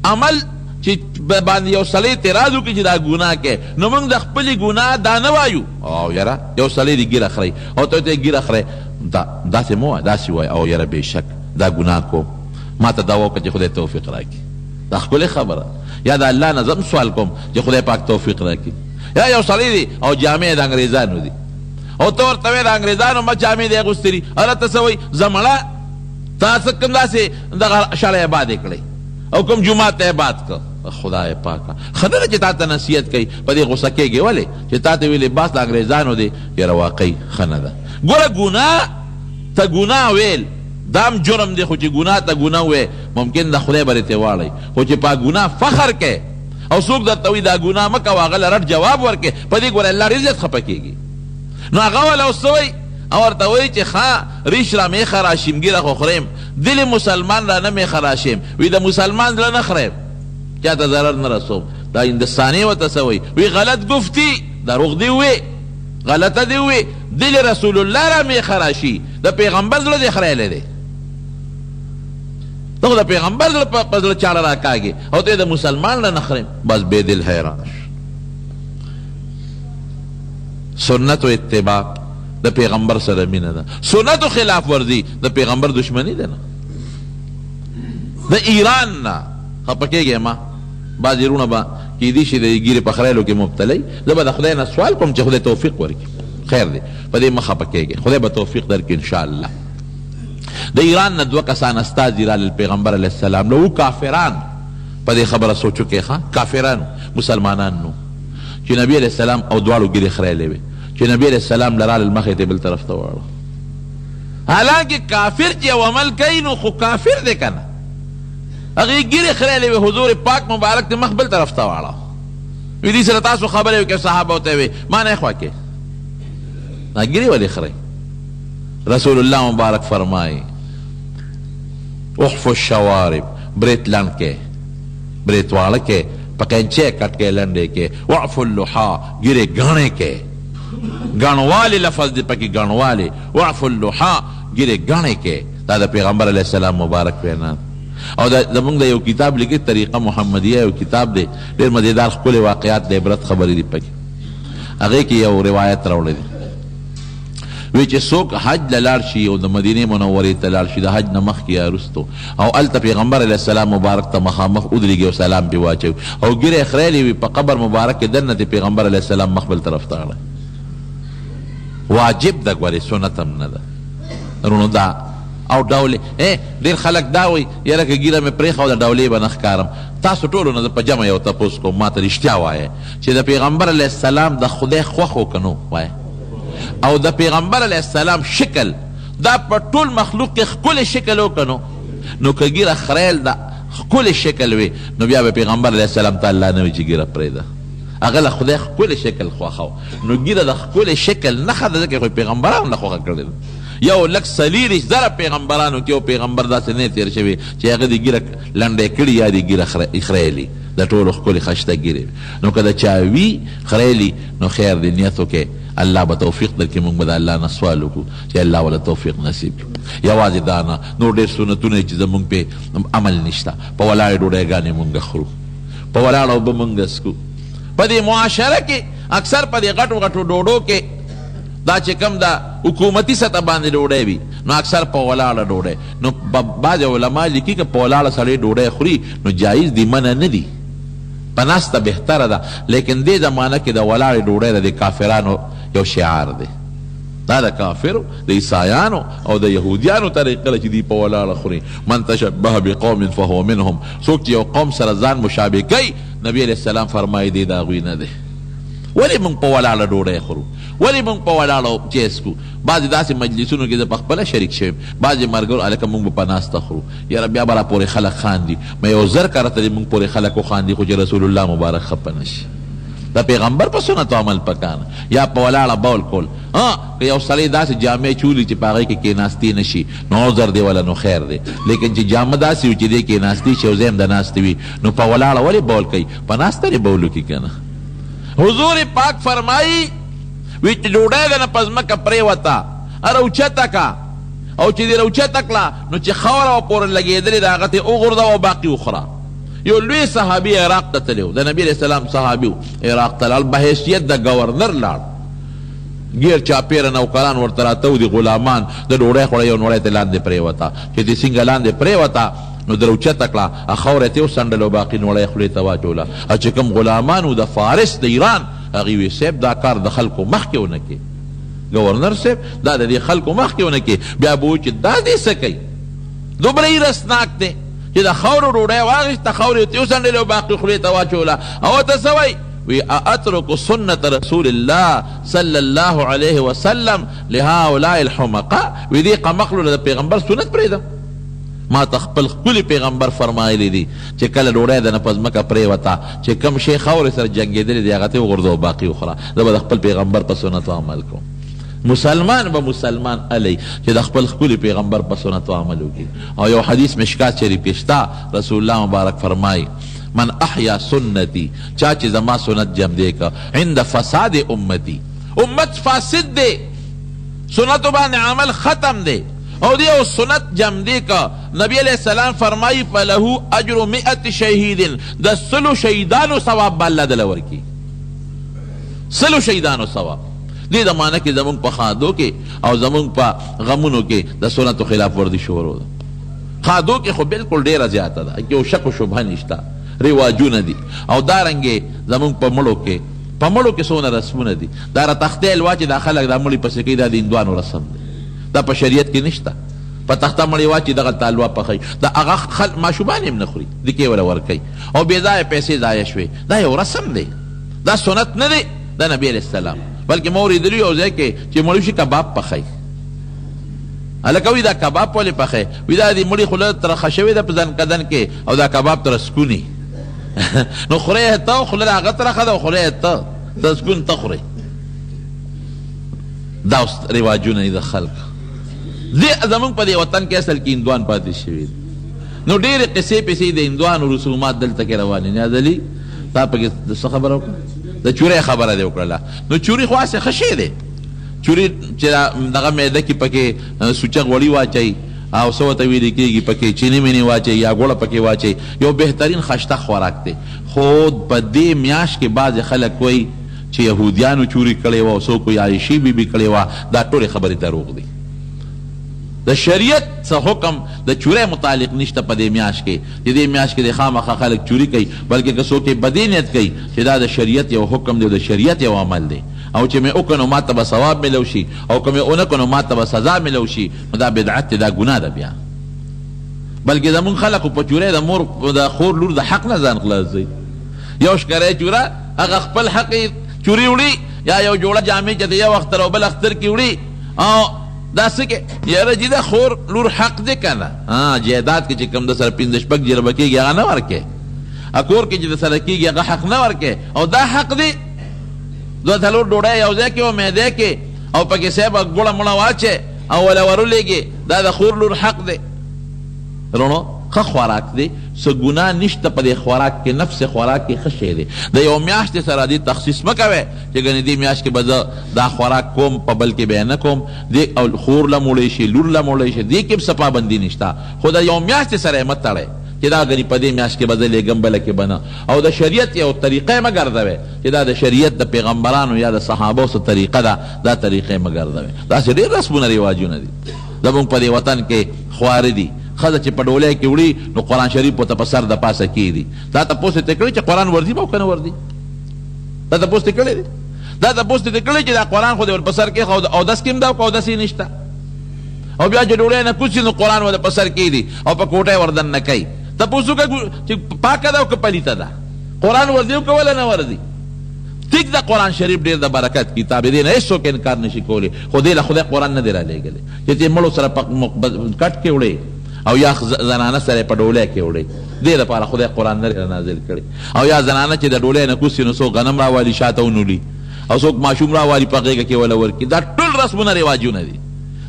عمل چې باندې یو سړی اعتراض وکړي چې دا ګناه کوي نو موږ د خپلې ګناه دا نه وایو او یاره یو سړی دې ګیره خوري او ته ورته ګیره خورې داسې مه وایه داسې وایه او یاره بېشک دا ګناه کوم ما ته دا وکړه چې خدای توفیق راکړي دا ښکلې خبره یا د الله نه زه سوال کوم چې خدای پاک توفیق راکړي یا یو سړی دی او جامې د انګریزانو دي او ته ورته وایې د انګریزانو ما جامې دې اغوستې دي هلته څه وایي زه مړه تا څه کوم داسې دغه شړی اباد یې کړی او کوم جومات ته اباد کړ خدای پاکه ښه نه ده چې تا ته نصیحت کوي په دې غوسه کېږي ولې چې تا ته ویې لباس د انګریزانو دی یاره واقعي ښه نه ده ګوره ګناه ته ګناه ویل دا هم جرم دی خو چې ګناه ته ګناه وی ممکن د خدای به دې واړی خو چې په ګناه فخر کوې او څوک درته وایي دا ګناه مه کوه هغه له رټ جواب ورکړې په دې ګوره الله ډېر زیات خفه کېږي نو هغه وله اوس څه وایي او ورته وایي چې ښه ریش را مې خراشیم ګیره خو خوریم دل مسلمان را نه مې خراشیم وی د مسلمان زړه نه خریم چا ته ضرر نه رسوم دا هندوستاني ورته څه وایي وی غلط گفتی دروغ دی وی غلطه دی وی دل رسول الله را مې خراشي د پیغمبر زړه دې خریلی دی ته خو د پیغمبر زړه په زړه چاړه راکاږي او ته د مسلمان را نه خریم بس بې دل حیران سنت و اتباع د پیغمبر سره مینه ده سنت و خلاف ورزي د پیغمبر دشمنی ده نه د ایران نه خفه کېږې ما بعضې وروڼه به کیدای شي د ګیرې په خریلو کې مبتلی زه به د خدای نه سوال کوم چې خدای توفیق ورکړي خیر دی په دې مه خفه کېږې خدای به توفیق درکړي انشاءالله د ایران نه دوه کسان استازي راغلل پیغمبر علیه السلام له کافران په دې خبره سوچ وکړئ ښه کافرانو مسلمانان نو چې نبي علیه السلام او دواړو ګیرې خریلې وې چې نبی علیه السلام لرال مخې ته بل طرف ته واړه حالانکه کافر چې یو عمل کوي نو خو کافر دی که نه هغې ګیرې خریلې وې حضور پاک مبارک ته مخ بل طرف ته واړه وی دې سره تاسو خبرې وکړئ صحابه ورته وې ما نه یې خوا کې دا ګیرې ولې خرئ رسول الله مبارک فرمایي احفو الشوارب برېت لنډ کې برېت واړه کې په قینچې کټ کې لنډې کې واعفو اللحا ګیرې ګاڼې کې ګڼوالی لفظ دی پکې ګڼوالی واعفو اللحا ګیرې ګاڼې کې دا د پیغمبر علیه السلام مبارک وینا او زمونږ د یو کتاب لیکي طریقه محمدیه یو کتاب دی ډېر مزېدار ښکلې واقعات د عبرت خبرې دي پکې هغې کې یو روایت راوړی دی وی چې څوک حج له لاړ شي او د مدینې منورې ته لاړ شي د حج نه مخکې یا وروستو او هلته پیغمبر علیه السلام مبارک ته مخامخ ودرېږي او سلام پرې واچوي او ږیره یې خریلې وي په قبر مبارک کې دننه د پیغمبر علیه السلام مخ بل طرف ته اړی واجب ده ګورې سنت هم نه ده رونو دا او ډولې ډېر خلک دا وایي یاره که ږیره مې پرېښه او د ډولې به نه ښکارم تاسو ټولو نه په جمع یو تپوس کوم ما ته رښتیا وایه چې د پیغمبر علیه السلام د خدای خوښ و که نو وایه او د پیغمبر علیه السلام شکل دا په ټول مخلوق کې ښکلی شکل و که نو که ږیره خریل د ښکلی شکل وي نو بیا به پیغمبر علیه السلام ته الله نه وي چې ږیره پرېږده هغه له خدای ښکلی شکل خوښه و نو ږیره د ښکلی شکل نښه ده ځکه خو پیغمبرانو نه خوښه کړې ده یو لږ څلېرویشت زره پیغمبرانو کې یو پیغمبر داسې نه تېر شوي چې هغه د ږیره لنډی کړي یا د ږیره خریلي د ټولو ښکلې ښایسته ږیرې نو که د چا وي خریلي نو خیر دی نیت وکړې الله به توفیق درکړي موږ به د الله نه سوال وکړو چې الله وله توفیق نصیب کړي یوازې دا نه نور ډېر سنتونه چې زموږ پې عمل نشته په ولاړې ډوډۍ موږ خورو په ولاړه اوبه موږ څکو په دې معاشره کې اکثر په دې غټو غټو ډوډو کې دا چې کوم دا حکومتي سطح باندې ډوډۍ وي نو اکثر په ولاړه ډوډۍ نو بعضې علما لیکي که په ولاړه سړی ډوډۍ خوري نو جایز دي منع نه دي په ناسته بهتره ده لیکن دې زمانه کې د ولاړې ډوډۍ د کافرانو یو شعار دی دا د کافرو د عیسایانو او د یهودیانو طریقه ده چې دوی په ولاړه خوري من تشبه بقوم فهو منهم څوک چې یو قوم سره ځان مشابه کوي نبی علیه السلام فرمایي دی د هغوی نه دی ولې موږ په ولاړه ډوډۍ خورو ولې موږ په ولاړه چیس کو بعضې داسې مجلسونو کې زه په خپله شریک شویم بعضې ملګرو هلکه موږ به په ناسته خورو یاره بیا به راپورې خلک خاندي مې یو زر کرته دې موږ پورې خلک وخاندي خو چې رسول الله مبارک خفه نه شي د پیغمبر په سنتو عمل پکار یا په ولاړه بول کول که یو سړی داسې جامې چولي چې په هغې کې کېناستې نه شي نو عذر دی ولا نو خیر دی لیکن چې جامه داسې وي چې دې کېناستې شي او ځای هم د ناستې وي نو په ولاړه ولې بول کوي په ناسته دې بولو کې که نه حضور پاک فرمایي وی چې ډوډۍ ده نه په ځمکه پرېوته راوچته که او چې دې راوچته کړه نو چې خاوره به پورې لګېدلې ده هغه ته یې وغورځوه او باقي وخوره یو لوی صحابي عراق ته تللی و د نبي علیه السلام صحابي و عراق ته لاړ په حیثیت د ګورنر لاړ ګیر چاپېره نوکران ورته راته و دي غلامان د ډوډۍ خوړه یو نوړی ته لاندې پرېوته چې دې څنګه لاندې پرېوته نو در اوچته کړه خاوره یې ته وڅنډله او باقي نوړی خولې ته واچوله چې کوم غلامان و د فارس د ایران هغې وی صاحب دا کار د خلکو مخکې ونه کې ګورنر صاحب دا د دې خلکو مخکې ونه کې بیا به وایي چې دا دې څه کوي دومره یې رسناک دی چې د خاورو ډوډۍ واخېسته خاورې ته وڅنډلې او باقي خولې ته واچوله او ته څه وایي وی اترک سنت رسول الله صلی الله علیه وسلم لهؤلاء الحمقاء وی دې قمقلو د پیغمبر سنت پرېږدم ما ته خپل ښکلي پیغمبر فرمایلی دي چې کله ډوډۍ د نه په ځمکه پرېوته چې کوم شی خاورې سره جنګېدلی دی هغه ته یې وغورځوه باقي وخوره زه به د خپل پیغمبر په سنتو عمل کوم مسلمان به مسلمان علی چې د خپل ښکلي پیغمبر په سنتو عمل وکړي او یو حدیث مشکات شریف کې شته رسول الله مبارک فرمایي من احیا سنتی چا چې زما سنت جم دی که عند فساد امتی امت فاسد دی سنتو باندې عمل ختم دی او دی او سنت جم دی که نبی علیہ السلام فرمائی فلہو اجر 100 شہیدن د 100 شہیدانو ثواب با اللہ دل ورکی 100 شہیدانو ثواب دی زمانہ کی زمون پا خادو کے او زمون پا غمونو کے د سنت خلاف ورزی شروع دا خادو کے خو بالکل ډیر زیاته ده کہ شک و شبہ نشتا رواجونه دي او دارنګې زمونږ په مړو کې په مړو کې څونه رسمونه دي دا را تختې الوا چې دا خلک دا مړي پسې کوي دا د هندوانو رسم دی دا په شریعت کې نشته په تخته مړي واچي دغه الوا پخوي دا هغه ماشومان هم نه خوري د کې ولا ورکوي او بې ځایه پیسې ضایع شوې دا یو رسم دی دا سنت نه دی د نبي علیه السلام بلکې ما اورېدلي یو ځای کې چې مړي شي کباب پخوي هلکه وي دا کباب ولې پخوي وي دا د مړي خوله ترخه شوې ده په ځن کدن کې او دا کباب تر سکوني نو خوره ته خوله هغه ترخه ده او خوره ته تسکون ته خوري دا اوس رواجونه د خلک زمونږ په دې وطن کې اصل کې هندوان پاتې شوي نو ډېرې قصې پسې د هندوانو رسومات دلته کې روانې نیاز علي تا پکې څه خبره وکړه د چورۍ خبره دې وکړله نو چوري خو هسې ښه شی دی چوري چې دغه معده کې پکې سوچه غوړي واچوي او څه ورته ویلې کېږي پکې چینی مینې واچوي یا ګوړه پکې واچوي یو بهترین خشته خوراک دی خو په دې میاشت کې بعضې خلک وایي چې یهودیانو چوری کړې وه او څوک وایي عایشې بیبي کړې وه، دا ټولې خبرې دروغ دي. د شریعت څه حکم د چورۍ متعلق نشته په دې میاشت کې چې دې میاشت کې د خامخا خلک چوري کوي، بلکې که څوک یې بدې نیت کوي چې دا د شریعت یو حکم دی او د شریعت یو عمل دی، او چې مې وکړو ما ته به ثواب ملو شي او که مې ونه کړو ما ته به سزا ملو شي، نو دا بدعت دی، دا ګناه ده بیا. بلکې زمونږ خلکو په چورۍ د مور د خور لور د حق نه ځان خلاصوي. یو ښکری چوره هغه خپل حق یې چوري وړي، یا یو جوړه جامې چې د یو اختر او بل اختر کې وړي، او دا څه کې یاره چې د خور لور حق دی که نه؟ جایداد کې چې کوم د سره 5 جربه کېږي هغه نه ورکې، کور کې چې د سره کېږي هغه حق نه ورکې، او دا حق دی 2 ډوډۍ یو ځای کې او معدې کې او پکې صاحب ګوړه مړه واچې او وله ورولېږي، دا د خور لور حق دی. رونو ښه خوراک دی، څه ګناه نشته په دې خوراک کې، نفس خوراک کې ښه شی دی. د یو میاشتې سره دې تخصیص مه کوئ چې ګنې دې میاشت کې به زه دا خوراک کوم په بل کې به یې نه کوم، او خور له موړی شي لور له موړی شي، دې کې به څه پابندي نشته، خو د یو میاشتې سره یې مه تړئ چې دا ګنې په دې میاشت کې به زه لېږم بله کې به نه. او د شریعت یو طریقه یې مه ګرځوئ چې دا د شریعت د پیغمبرانو یا د صحابو څه طریقه ده، دا طریقه یې مه ګرځوئ. داسې ډېر رسمونه رواجونه دي زموږ په دې وطن کې خواره دي. ښځه چې په ډولۍ کې وړي نو قرآن شریف ورته په سر د پاسه کېږدي. دا تپوس یې کړی چې قرآن ورځي به او که نه ورځي؟ دا تپوس یې کړی دی؟ دا تپوس یې کړی چې دا قرآن خو دې ور په سر کېښود، اودس کې هم ده او که اودس یې نشته، او بیا چې ډوډۍ نه کوڅي نو قرآن ورته په سر کېږدي او په کوټه یې ور دننه کوي. تپوس وکړه چې پاکه ده او که پلیته ده، قرآن ورځي او که وله نه ورځي؟ ټیک ده قرآن شریف ډېر د برکت کتاب دی، نه هېڅوک انکار نشي کولی، خو دې له خدای قرآن نه دی رالیږلی چې ته مړو سره کټ کې وړې او یا زنانه سره په ډولۍ کې وړي، دې لپاره خدای قرآن نه نازل کړي. او یا زنانه چې د ډولۍ نه کوڅي نو څوک غنم راوالي شاته ونولي او څوک ماشوم راوالي په غېږه کې وله ورکړي، دا ټول رسمونه رواجونه دي،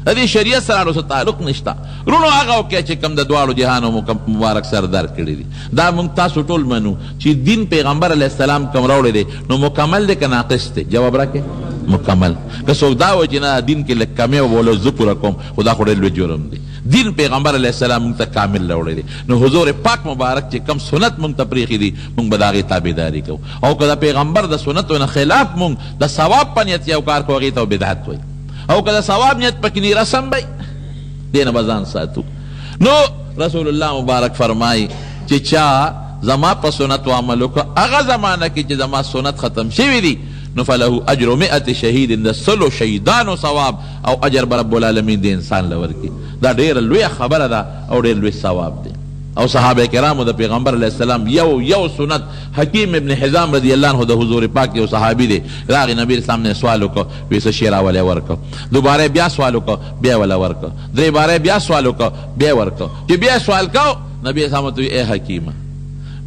د دې شریعت سره نو څه تعلق نشته. رونو هغه وکړئ چې کوم د دواړو جهانو مبارک سردار کړي دي. دا موږ تاسو ټول منو چې دین پیغمبر علیه السلام کوم راوړی دی نو مکمل دی که ناقص دی؟ جواب راکړئ. مکمل. که څوک دا وایي چې نه دین کې لږ کمی وبولو زه پوره کوم، خو دا خو ډېر لوی جرم دی. دین پیغمبر علیه السلام موږ ته کامل راوړی دی، نو حضور پاک مبارک چې کم سنت موږ ته پرېښي دي موږ به د هغې تابعداري کوو. او که د پیغمبر د سنتو نه خلاف موږ د ثواب په نیت یو کار کوو هغې ته بدعت وایي، او که د ثواب نیت پکې نه رسم وی دې نه به ځان ساتو. نو رسول الله مبارک فرمایي چې چا زما په سنتو عمل وکړه هغه زمانه کې چې زما سنت ختم شوي دي نو فله اجر 100 شهید، د 100 شهیدانو ثواب او اجر به رب العالمین د انسان له ورکړي. دا ډېره لویه خبره ده او ډېر لوی ثواب دی. او صحابه کرامو د پیغمبر علیه السلام یو سنت، حکیم ابن حزام رضی الله عنه د حضور پاک یو صحابي دی، راغی نبی اسلام نه سوال وکړه، وی څه شی راولی ورکړه، دوباره بیا سوال وکړه بیا وله ورکړه، درې باره بیا سوال وکړه بیا ورکړه. چې بیا سوال کو نبی اسلام ته وی ای حکیمه،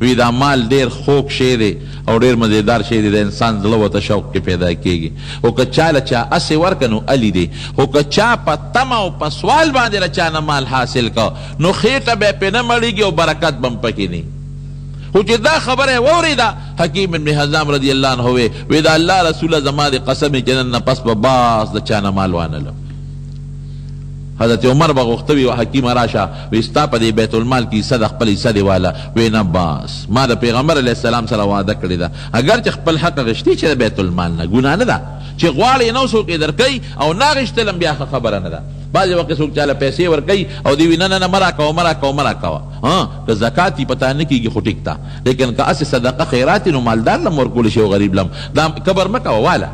وی دا مال ډېر خوږ شی دی او ډېر مزیدار شی دی، د انسان زړه ورته شوق کې پیدا کېږي. خو که چا له چا اسې ورکړه نو الي دی، خو که چا په تمه او په سوال باندې له چا نه مال حاصل که نو خېټه به یې پرې نه مړېږي او برکت به هم پکې نه. خو چې دا خبره یې واورېده حکیم ابن حزام رضی الله عنه وی د الله رسوله زما د قسم چې نن نه پس به باز د چا نه مال وانلم. حضرت عمر به غوښته وي حکیمه راشه وی ستا په دې بیت المال کې حصه د خپل حصه دی واله، وی نه باس ما د پیغمبر علیه السلام سره وعده کړې ده اگر چې خپل حق غشتي چې د بیت المال نه ګناه نه ده، چې غواړې نو څوک یې درکوي او نه غشتل هم بیا ښه خبره نه ده. بعضې وخت څوک چاله پیسې ورکوي او دی وي نه نه مه راکوه مه راکوه مه راکوه، که زکات یې پته نه کېږي خو ټیک ده، لیکن که هسې صدقه خیرات نو مالدار لم ورکولی شي او غریب لم، دا کبر مه کوه واله.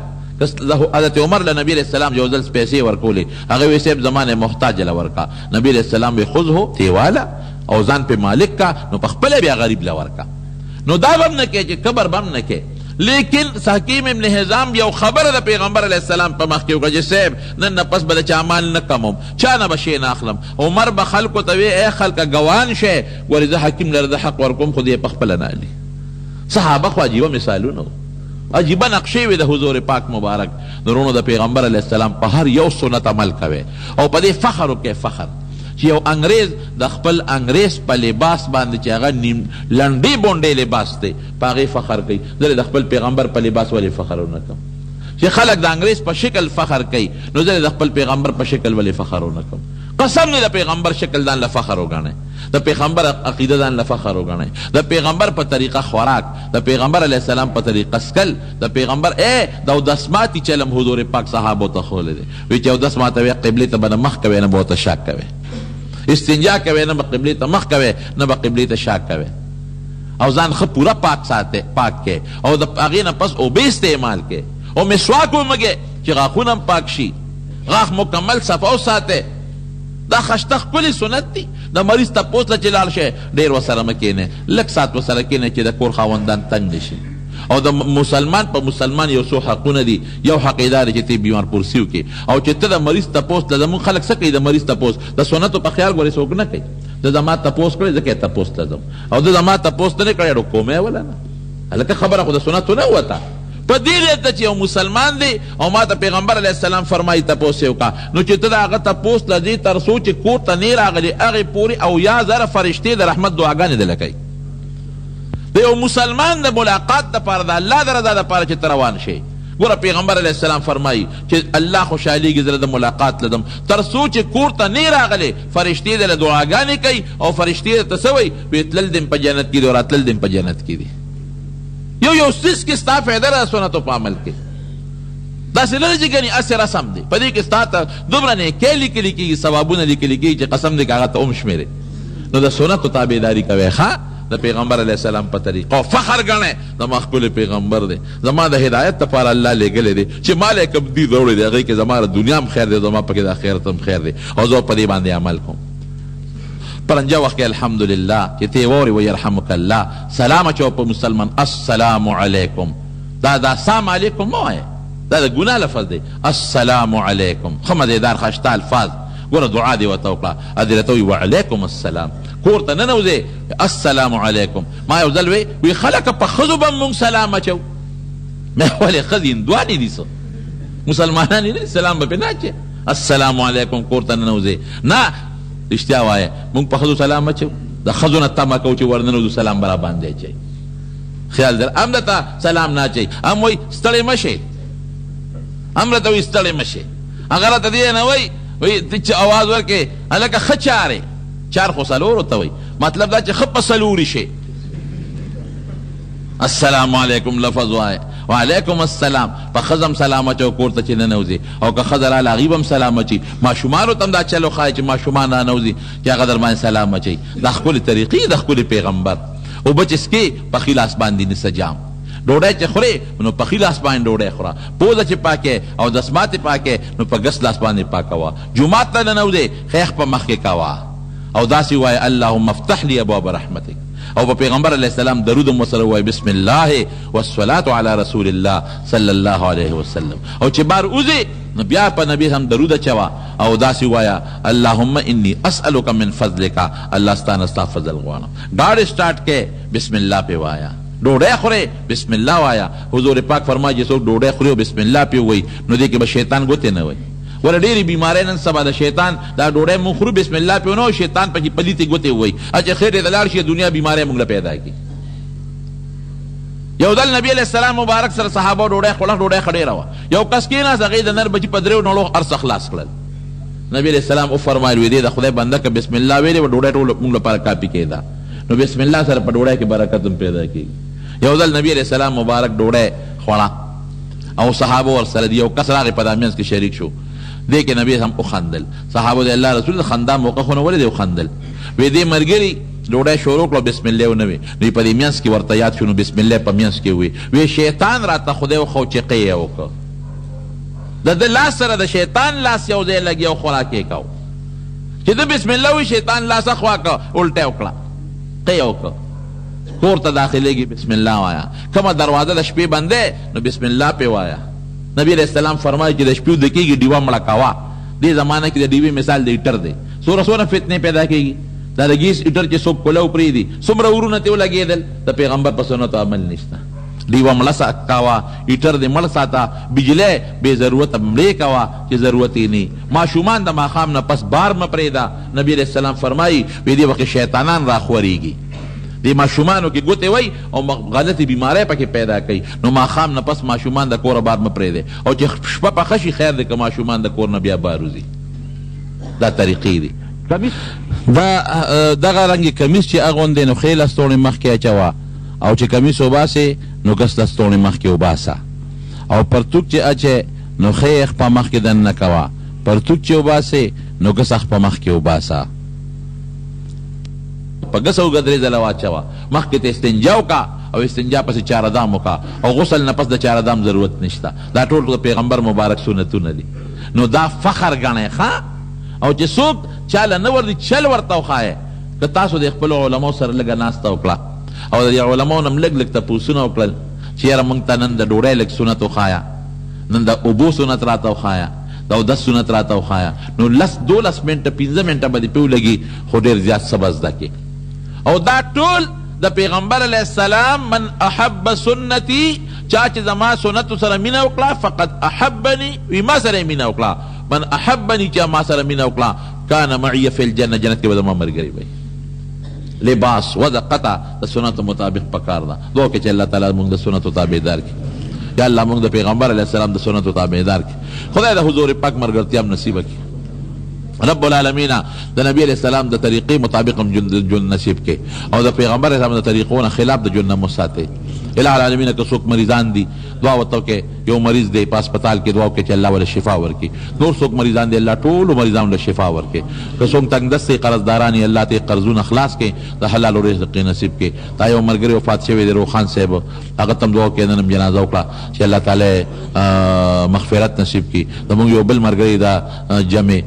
حضرت عمر له نبی علیہ السلام یو ځل پیسې ورکولې، هغه وی صاحب زمانه محتاج له ورکا، نبی علیہ السلام وی خذه تیواله او ځان په مالک کا نو په خپل بیا غریب له ورکا. نو دا هم نه کې چې کبر بم نه کې. لیکن حکیم ابن حزام یو خبره د پیغمبر علیه السلام په مخ کې وکړه چې صاحب نن نه پس به د چا مال نه کموم، چا نه به شی نه اخلم. عمر به خلکو ته وی ای خلکه ګوان شئ ولې زه حکیم لره د حق ورکوم خو دې په خپله نه علي. صحابه خو عجیبه مثالونه عجیبه نقشې وي د حضور پاک مبارک. نورونو د پیغمبر علیه السلام په هر یو سنت عمل کوي او په دې فخر وکړئ، فخر چې یو انګریز د خپل انګریز په لباس باندې چې هغه نیم لنډې بونډې لباس دی په هغې فخر کوي. زه د خپل پیغمبر په لباس ولې فخر ونه کوم؟ چې خلک د انګریز په شکل فخر کوي نو زه د خپل پیغمبر په شکل ولې فخر ونه کوم؟ قسم نه د پیغمبر شکل ځان له فخر وګڼئ. د پیغمبر عقیده ځان له فخر وګڼئ، د پیغمبر په طریقه خوراک، د پیغمبر علیه السلام په طریقه سکل، د پیغمبر د اودس ماتي چلم حضور پاک صحابو ته ښوولی دی. وایي چې اودس ماتوې قبلې ته به نه مخ کوې نه به ورته شاک کوې، استنجا کوې نه به قبلې ته مخ کوې نه به قبلې ته شاک کوې، او ځان ښه پوره پاک ساتې، پاک کې، او د هغې نه پس اوبه استعمال کې، او مسواک ومږې چې غاښونه هم پاک شي، غاښ مکمل صفا وساتې. دا خشته ښکلې سنت دي. د مریض تپوس له چې لاړ شی ډېر ورسره مه کښېنئ، لږ ساعت ورسره کښېنئ چې د کور خاوندان تنګ نه شي. او د مسلمان په مسلمان یو څو حقونه دي. یو حق یې دا دی چې ته بیمار پرسي وکړي، او چې ته د مریض تپوس له زمونږ خلک څه کوي، د مریض تپوس د سنتو په خیال ګورې څوک نه کوي. د زما تپوس کړی ځکه یې تپوس ته ځم، او د زما تپوس ته نه کړی نو کومه یې وله نه. هلکه خبره خو د سنتو نه وته په دې نیت چې یو مسلمان دی او ما ته پیغمبر علیه السلام فرمایي تپوس یې وکړه، نو چې ته د هغه تپوس له دې تر څو چې کور ته نه راغلې هغې پورې اویا زره فرشتې د رحمت دعاګانې دله کوي. د یو مسلمان د ملاقات دپاره د الله د رضا دپاره چې ته روان شې. ګوره پیغمبر علیه السلام فرمایي چې الله خوشحالیږي زه د ملاقات لدم تر څو چې کور ته نه راغلې فرشتې دله دعاګانې کوي، او فرشتې درته څه وایي، وایي تلل دې په جنت کې دي او راتلل دې په جنت کې دي. یو څیز کې ستا فایده ده سنتو په عمل کې. داسې نه ده چې ګنې هسې رسم دی، په دې کې ستا ته دومره نیکۍ لیکلي کېږي، ثوابونه لیکلي کېږي چې قسم دی که هغه ته وشمېرې. نو د سنتو تابعداري کوئ ښه، د پیغمبر علیه السلام په طریقه، او فخر ګڼئ زما ښکلی پیغمبر دی، زما د هدایت دپاره الله لیږلی دی چې ما له کوم دین راوړی دی هغې کې زما د دنیا هم خیر دی، زما پکې د آخرت هم خیر دی، او زه په دې باندې عمل کوم. پرنجه وخت کې الحمدلله چې ته یې واورې و یرحمک الله، سلام اچوه په مسلمان، السلام علیکم. دا سلام علیکم مه وایې، دا د ګناه لفظ دی. السلام علیکم ښه مزېدار ښایسته الفاظ. ګوره دعا دې ورته وکړه، ادې راته وایي وعلیکم السلام. کور ته ننوځې السلام علیکم. ما یو ځل وی خلکه په ښځو به مونږ سلام اچو. مې ولې ښځې هندوانې دي څه مسلمانان یې نه دي، سلام به پرې نه اچې. السلام علیکم کور ته ننوځې نه، رښتیا وایه مونږ په ښځو سلام اچو، د ښځو نه تمه کوو چې ورننوځو سلام به راباندې اچوي. خیال در هم درته سلام نه اچوي، هم وایي ستړی مه شئ، هم راته وایي ستړی مه شئ. هغه راته دې نه وایي ته چې اواز ورکړې هلکه ښه چارې، چار خو څلورو ته وایي، مطلب دا چې ښه په څلوري شي. السلام علیکم لفظ وایه، وعلیکم السلام. په ښځه سلام اچو کور ته چې ننوځي، او که ښځه راله هغې به هم سلام اچي. ماشومانو ته هم دا چلو ښایي چې ماشومان رانوځي چې هغه در باندې سلام اچوي. دا ښکلې طریقې د ښکلې پیغمبر. اوبه چې څکې په ښي لاس باندې نیسه جام، ډوډۍ چې خورې نو په ښي لاس باندې ډوډۍ خوره، پوزه چې پاکې او دسمات پاکې نو په ګس لاس باندې پاکوه. جومات ته ننوځې خیخ په مخ کې کوه، او داسې وایه اللهم افتح لی ابواب رحمتک. او په پیغمبر علیه السلام درود هم ورسره وایي بسم الله والصلاة علی رسول الله صلی الله علیه وسلم. او چې بار وځې نو بیا په نبی هم درود اچوه، او داسې وایه اللهم انی اسألک من فضلک، الله ستا نه ستا فضل غواړم. ګاډی سټارټ کې بسم الله پې وایه، ډوډۍ خورې بسم الله وایه. حضور پاک فرمایي چې څوک ډوډۍ خوري او بسم الله پې وایي نو دې کې به شیطان ګوتې نه وایي. ور ډېرې بیمارۍ نن سبا د شیطان دا ډوډۍ مونږ خورو بسم الله پې ونه وایي، شیطان پکې پلیتې ګوتې وایي، چې خیر دې ته لاړ شي دنیا بیمارۍ مونږ له پیدا کړي. یو ځل نبي علیه السلام مبارک سره صحابه ډوډۍ خوړه، ډوډۍ ښه ډېره وه. یو کس کېناست هغې د نر بچي په درېو نړو هر څه خلاص کړل. نبي علیه السلام وفرمایل وی دې د خدای بنده که بسم الله ویلې وه ډوډۍ ټول مونږ لپاره کافي کېده. نو بسم الله سره په ډوډۍ کې برکت هم پیدا کېږي. یو ځل نبی علیه السلام مبارک ډوډۍ خوړه او صحابه ورسره دي، یو کس راغی په دا منځ کې شریک شو. دې کې نبی هم وخندل، صحابه د الله رسول د خندا موقع خو نه ولې دی وخندل. وی دې ملګري ډوډۍ شروع کړه بسم الله ونه وي، نو په دې منځ کې ورته یاد شو نو بسم الله په منځ کې وي شیطان راته خدای وخو چې قی یې وکړه، د ده لاس سره د شیطان لاس یو ځای لګي او خوراک یې کو چې د بسم الله وي شیطان لاس خوا کړه الټه وکړه قی یې وکړه. کور ته داخلېږي بسم الله وایا، کومه دروازه د شپې بندې نو بسم الله پې وایا. نبی علیہ السلام فرمایي چې د شپې ودې کېږي ډیوه مړه کوه. دې زمانه کې د ډیوې مثال د هیټر دی، څومره څومره فتنې پیدا کېږي. دا د ګیس هیټر چې څوک کولو پرېږدي څومره ورونه ترې ولګېدل، د پیغمبر په سنتو عمل نشته. ډیوه مړه کوه، هیټر دې مړ ساته، بجلی بې ضرورته مړې کوه چې ضرورت یې نه. ماشومان د ماښام نه پس بار مه پرېږده. نبی علیہ السلام فرمایي وی دې وخت شیطانان راخورېږي، دې ماشومانو کې ګوتې وای او غلطې بیمارۍ پکې پیدا کوي. نو ماښام نه پس ماشومان د کوره بار مه پرېږدئ، او چې شپه پخه شي خیر دی که ماشومان د کور نه بیا بار وځي. دا طریقې دي. دغه رنګې کمیس چې اغوندې نو ښې لستوڼې مخکې اچوه او چې کمیس وباسې نو ګس لستوڼې مخکې وباسه او پرتوک چې اچې نو ښې خپه مخکې دننه کوه پرتوک چې وباسې نو ګس خپه مخکې وباسه په ګس وګدرې ځله واچوه مخکې ته استنجا وکړه او استنجا پسې چاردام وکړه او غسل نه پس د چاردام ضرورت نشته دا ټول د پیغمبر مبارک سنتونه دي نو دا فخر ګڼئ ښه او چې څوک چاله نه ورځي چل ورته وښایې که تاسو د خپلو علماو سره لږه ناسته وکړه او د علماو نه هم لږ لږ تپوسونه وکړل چې یاره موږ ته نن د ډوډۍ لږ سنت وښایه نن د اوبو سنت راته وښایه د اودس سنت راته وښایه نو 10-12 منټه 15 منټه به دې پې ولګي خو ډېر زیات څه به زده کړې او دا ټول د پیغمبر علیه السلام من احب سنتي چا چې زما سنتو سره مینه وکړه فقد احبني وي ما سره یې مینه وکړه من احبني چا ما سره مینه وکړه کان معي فی الجنه جنت کې به زما ملګری وي لباس وضع قطع د سنتو مطابق پکار ده دعا کې چې الله تعالی موږ د سنتو تابعدار کړي یا الله موږ د پیغمبر علیه السلام د سنتو تابعدار کړي خدای د حضور پاک مرګرتیا هم نصیبه کړي رب العالمین د نبی علیہ السلام د طریقې مطابق هم جون نصیب کې او د پیغمبر علیہ السلام د طریقو نه خلاف د جون نه مساته الہ العالمین که څوک مریضان دي دعا وتو کې یو مریض دی په هسپتال کې دعا وکړي چې الله ول شفا ورکړي نور څوک مریضان دي الله ټولو مریضانو له شفا ورکړي که څوک تنګ دستي قرضداران یې الله ته قرضونه خلاص کړي د حلال رزق نصیب کړي دا یو مرګري وفات شوی دی روخان صاحب هغه تم دعا کې نن جنازه وکړه چې الله تعالی مغفرت نصیب کړي زموږ یو بل مرګري دا جمع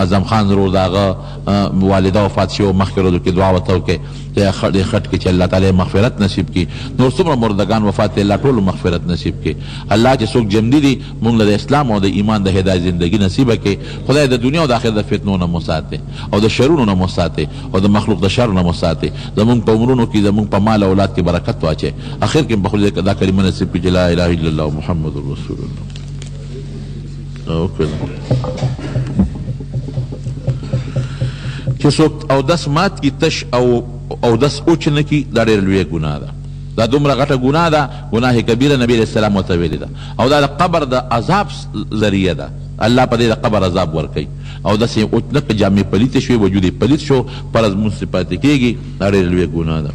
اعظم خان ضرور داغه والده وفات شو مخکې ورځو کې دعا وتو کې چې خټ کې چې الله تعالی مغفرت نصیب کړي نور څومره مردگان وفات الله ټول مغفرت نصیب کړي الله چې څوک جمدي دي موږ له اسلام او د ایمان د هدایت ژوندګي نصیب کړي خدای د دنیا او د آخرت د فتنو نه مساته او د شرونو نه مساته او د مخلوق د شر نه مساته زموږ په عمرونو کې زموږ په مال اولاد کې برکت واچي اخر کې په خپل دا کلمه نصیب کړي لا اله الا الله محمد رسول الله او کله چې څوک اودس مات کی تش او اودس اوچ نه کی دا ډېره لویه ګناه ده دا دومره غټه ګناه ده ګناه کبیره نبی علیه السلام ورته ویلې ده او دا د قبر د عذاب ذریعه ده الله په دې د قبر عذاب ورکوي او داسې اوچ نه که جامې پلیته شوې وجود یې پلیت شو فرض مونځ پاتې کېږي دا ډېره لویه ګناه ده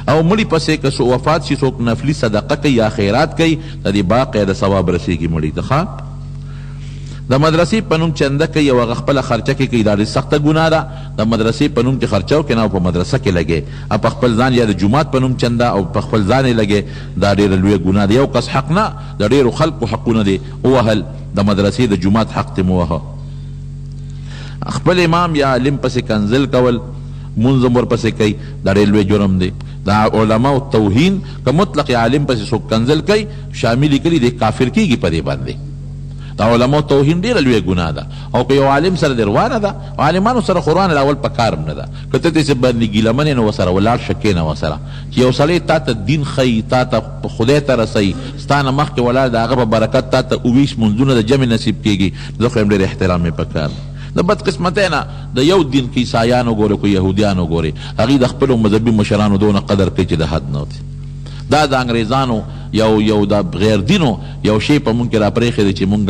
او مړي پسې که څو وفات شي څوک نفلي صدقه کوي یا خیرات کوي د دې باقاعده ثواب رسېږي مړي ته ښه د مدرسې په نوم چنده کوي او هغه خپله خرچه کې کوي دا ډېر سخته ګناه ده د مدرسې په نوم چې خرچه وکړي نه او په مدرسه کې لګې او په خپل ځان یا د جومات په نوم چنده او په خپل ځان یې لګې دا ډېره لویه ګناه ده یو کس حق نه د ډېرو خلکو حقونه دي ووهل د مدرسې د جومات حق ته مو وهه خپل امام یا علم پسې کنزل کول مونځ هم ورپسې کوي دا ډېر لوی جرم دی دا علماء توهین که مطلق عالم پسې څوک کنزل کوي شامل یې کړي دی کافر کېږي په دې باندې دا علماء توهین ډېره لویه ګناه ده او که یو عالم سره دې روانه ده عالمانو سره قرآن الاول په کار هم نه ده که ته داسې باندې ګیله منې نو ورسره ولاړ شه کښېنه ورسره چې یو سړی تا ته دین ښیي تا ته خدای ته رسوي ستا نه مخکې ولاړ د هغه په برکت تا ته 19 منځونه د جمع نصیب کېږي زه خو یم ډېر احترام یې په کار د بدقسمتۍ نه د یو دین کې عیسایان وګورې که یهودیان وګورې هغوی د خپلو مذهبي مشرانو دونه قدر کوي چې د حد نه دا د انګریزانو یو د غیر دینو یو شی په مونږ کې را پرېښی دی چې مونږ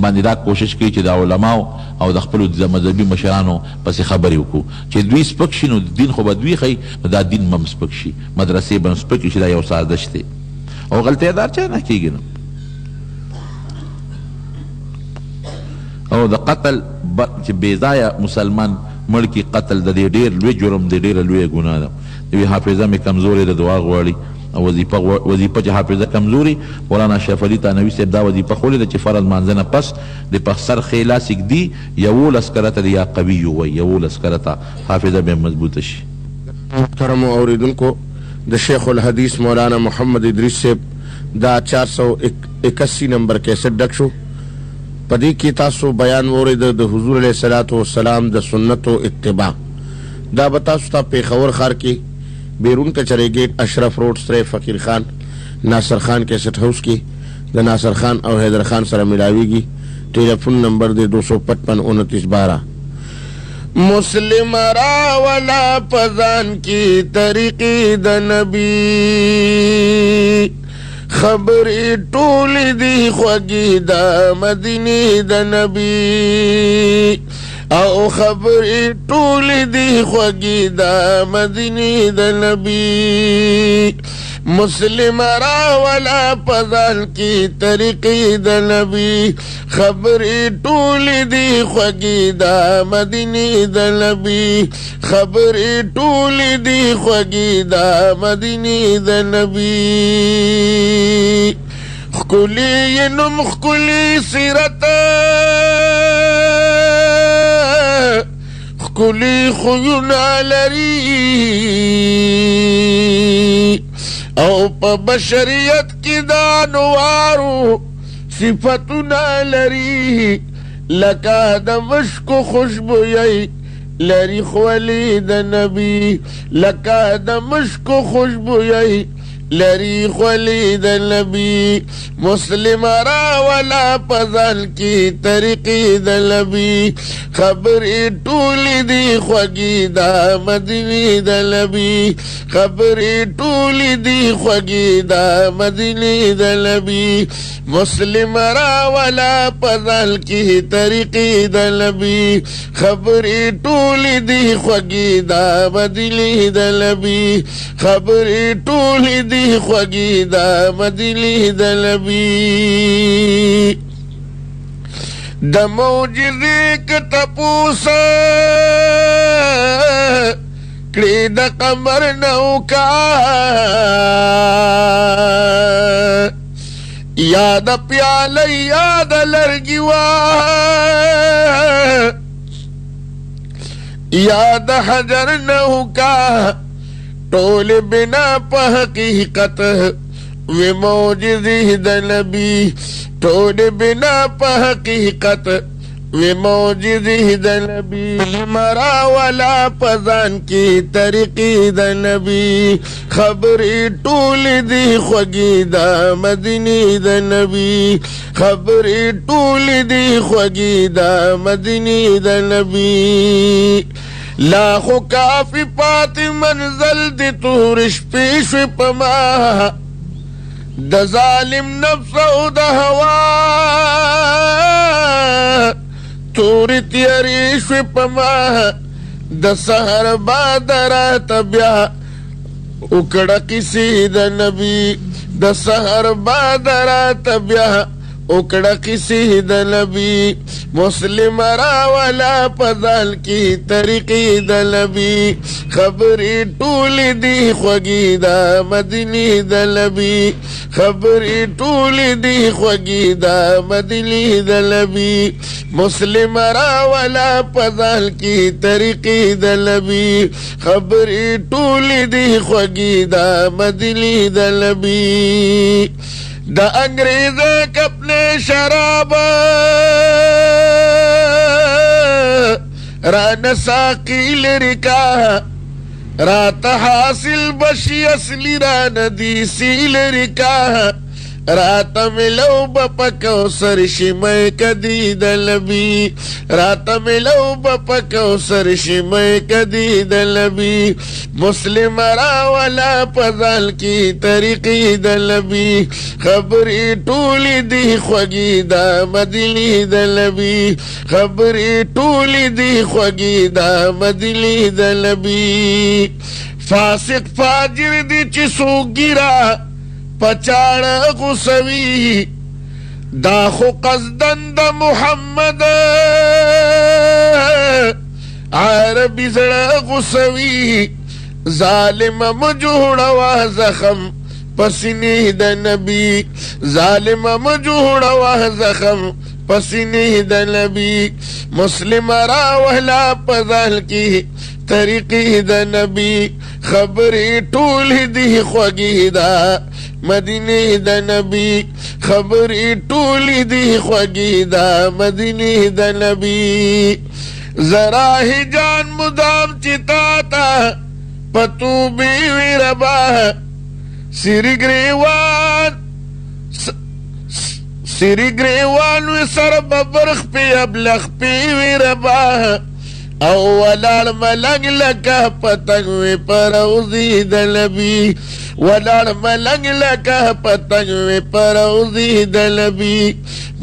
باندې دا کوشش کوي چې د علماو او د خپلو د مذهبي مشرانو پسې خبرې وکړو چې دوی سپک شي نو دین خو به دوی ښیي نو دا دین به هم سپک شي مدرسې به هم سپکې شي دا یو سازش دی او غلطۍ دار چا نه کېږي نو او د قتل چې بېځایه مسلمان مړ کي قتل د دې ډېر لوی جرم دی ډېره لویه ګناه ده دوی حافظه مې کمزورې د دعا غواړي او وظیفه چې حافظه کمزوري مولانا شریف علي تانوي صاحب دا وظیفه خولې ده چې فرض مانځه نه پس د په سر ښې لاس ږدي 11 کرته دی یا قوي وایي 11 کرته حافظه به مضبوطه شي محترمو اوریدونکو د شیخ الحدیث مولانا محمد ادریس صاحب دا 481 نمبر کیسټ ډک شو په دې کې تاسو بیان واورېد د حضور علیه الصلاة والسلام د سنتو اتباع دا به تاسو ته پېښور ښار کې بیرون کچری گیٹ اشرف روڈ سره فقیر خان ناصر خان کیسٹ ہاؤس کی د ناصر خان او حیدر خان سره ملاویږي ټلیفون نمبر دی 255 2912 مسلم را ولا پزان کی طریقی د نبی خبری ټول دی خوږی د مدینی د نبی او خبرې ټولې دي خوږې د مدینې د نبي مسلم راولا پزال کی طریقې د نبی خبرې ټولې دي خوږې د مدینې د نبی خبرې ټولې دي خوږې د مدینې د نبی خکلی نم خکلی سیرت خکلی خویونه لري او په بشریت کې دا انوارو صفتونه لري لکه د مشکو خوشبویی لري خولې د نبي لکه د مشکو خوشبویی لري خولې د نبي مسلم راولا پزل کی طریقې د نبي خبرې ټولې دي خوږې د مدینې د نبي خبرې ټولې دي خوږې د مدینې د نبي مسلم راولا پزل کی طریقې د نبي خبرې ټولې دي خوږې د مدینې د نبي خبرې ټولې دي خوږې د مدینې د نبي د معجزې که تپوس کړې د قمر نه وکړه یا د پیاله یا د لرګي یا د حجر نه وکړه ټول بنا په حقیقت وی معجزې د نبي ټول بنا په حقیقت وی معجزې د نبي مراولا پزان کی طریقې د نبي خبرې ټولې دي خوږې د مدینې د نبي خبرې ټولې دي خوږې د مدینې د نبي لا خو کافی پاتې منزل دي تور شپې شوې په ما د ظالم نفس او د هوا تورې تیارې شوې په ما د سحر باد راته بیا وکړه کیسې د نبي د سحر باد راته بیا وکړه کیسې د نبي مسلم راولا پزال کی طریقې د نبي خبرې ټولې دي خوږې د مدینې د نبي خبرې ټولې دي خوږې د مدینې د نبي مسلم راولا پزال کی طریقې د نبي خبرې ټولې دي خوږې د مدینې د نبي د انګریز کپنے شراب ران ساقی لرکا رات حاصل بشی اصلی ران دیسی لرکا رات ملو بپکو سرشمے کدی د نبی رات ملو بپکو سرشمے کدی د نبی مسلم راولا پزال کی طریقې د نبی خبرې ټولې دي خوږې د مدینې د نبی خبرې ټولې دي خوږې د مدینې د نبی فاسق فاجر دي چې څوک ګیرا پچاړه غوسوي دا خو قصدن د محمد عربي زړه غوسوي ظالم مجوړه زخم پسینې د نبي ظالم مجوړه زخم پسینې د نبي مسلم راولا پزال کی طریقې د نبي خبرې ټولې دي خوږې د مدینې د نبي خبرې ټولې دي خوږې د مدینې د نبي زراحي جان مدام چې تا ته پتو بی وی ربا سری گریوان وی سر ببرخ پی ابلخ پی وی ربا او ولار ملنگ لکا پتنگ وی پروزی د نبی ولار ملنگ لکا پتنگ وی پروزی د نبی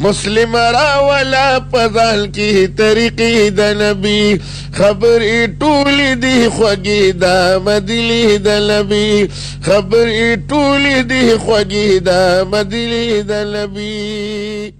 مسلم راولا پزال کی طریقی د نبی خبری ټولی دی خوگی دا مدلی د نبی خبری ټولی دی خوگی دا مدلی د نبی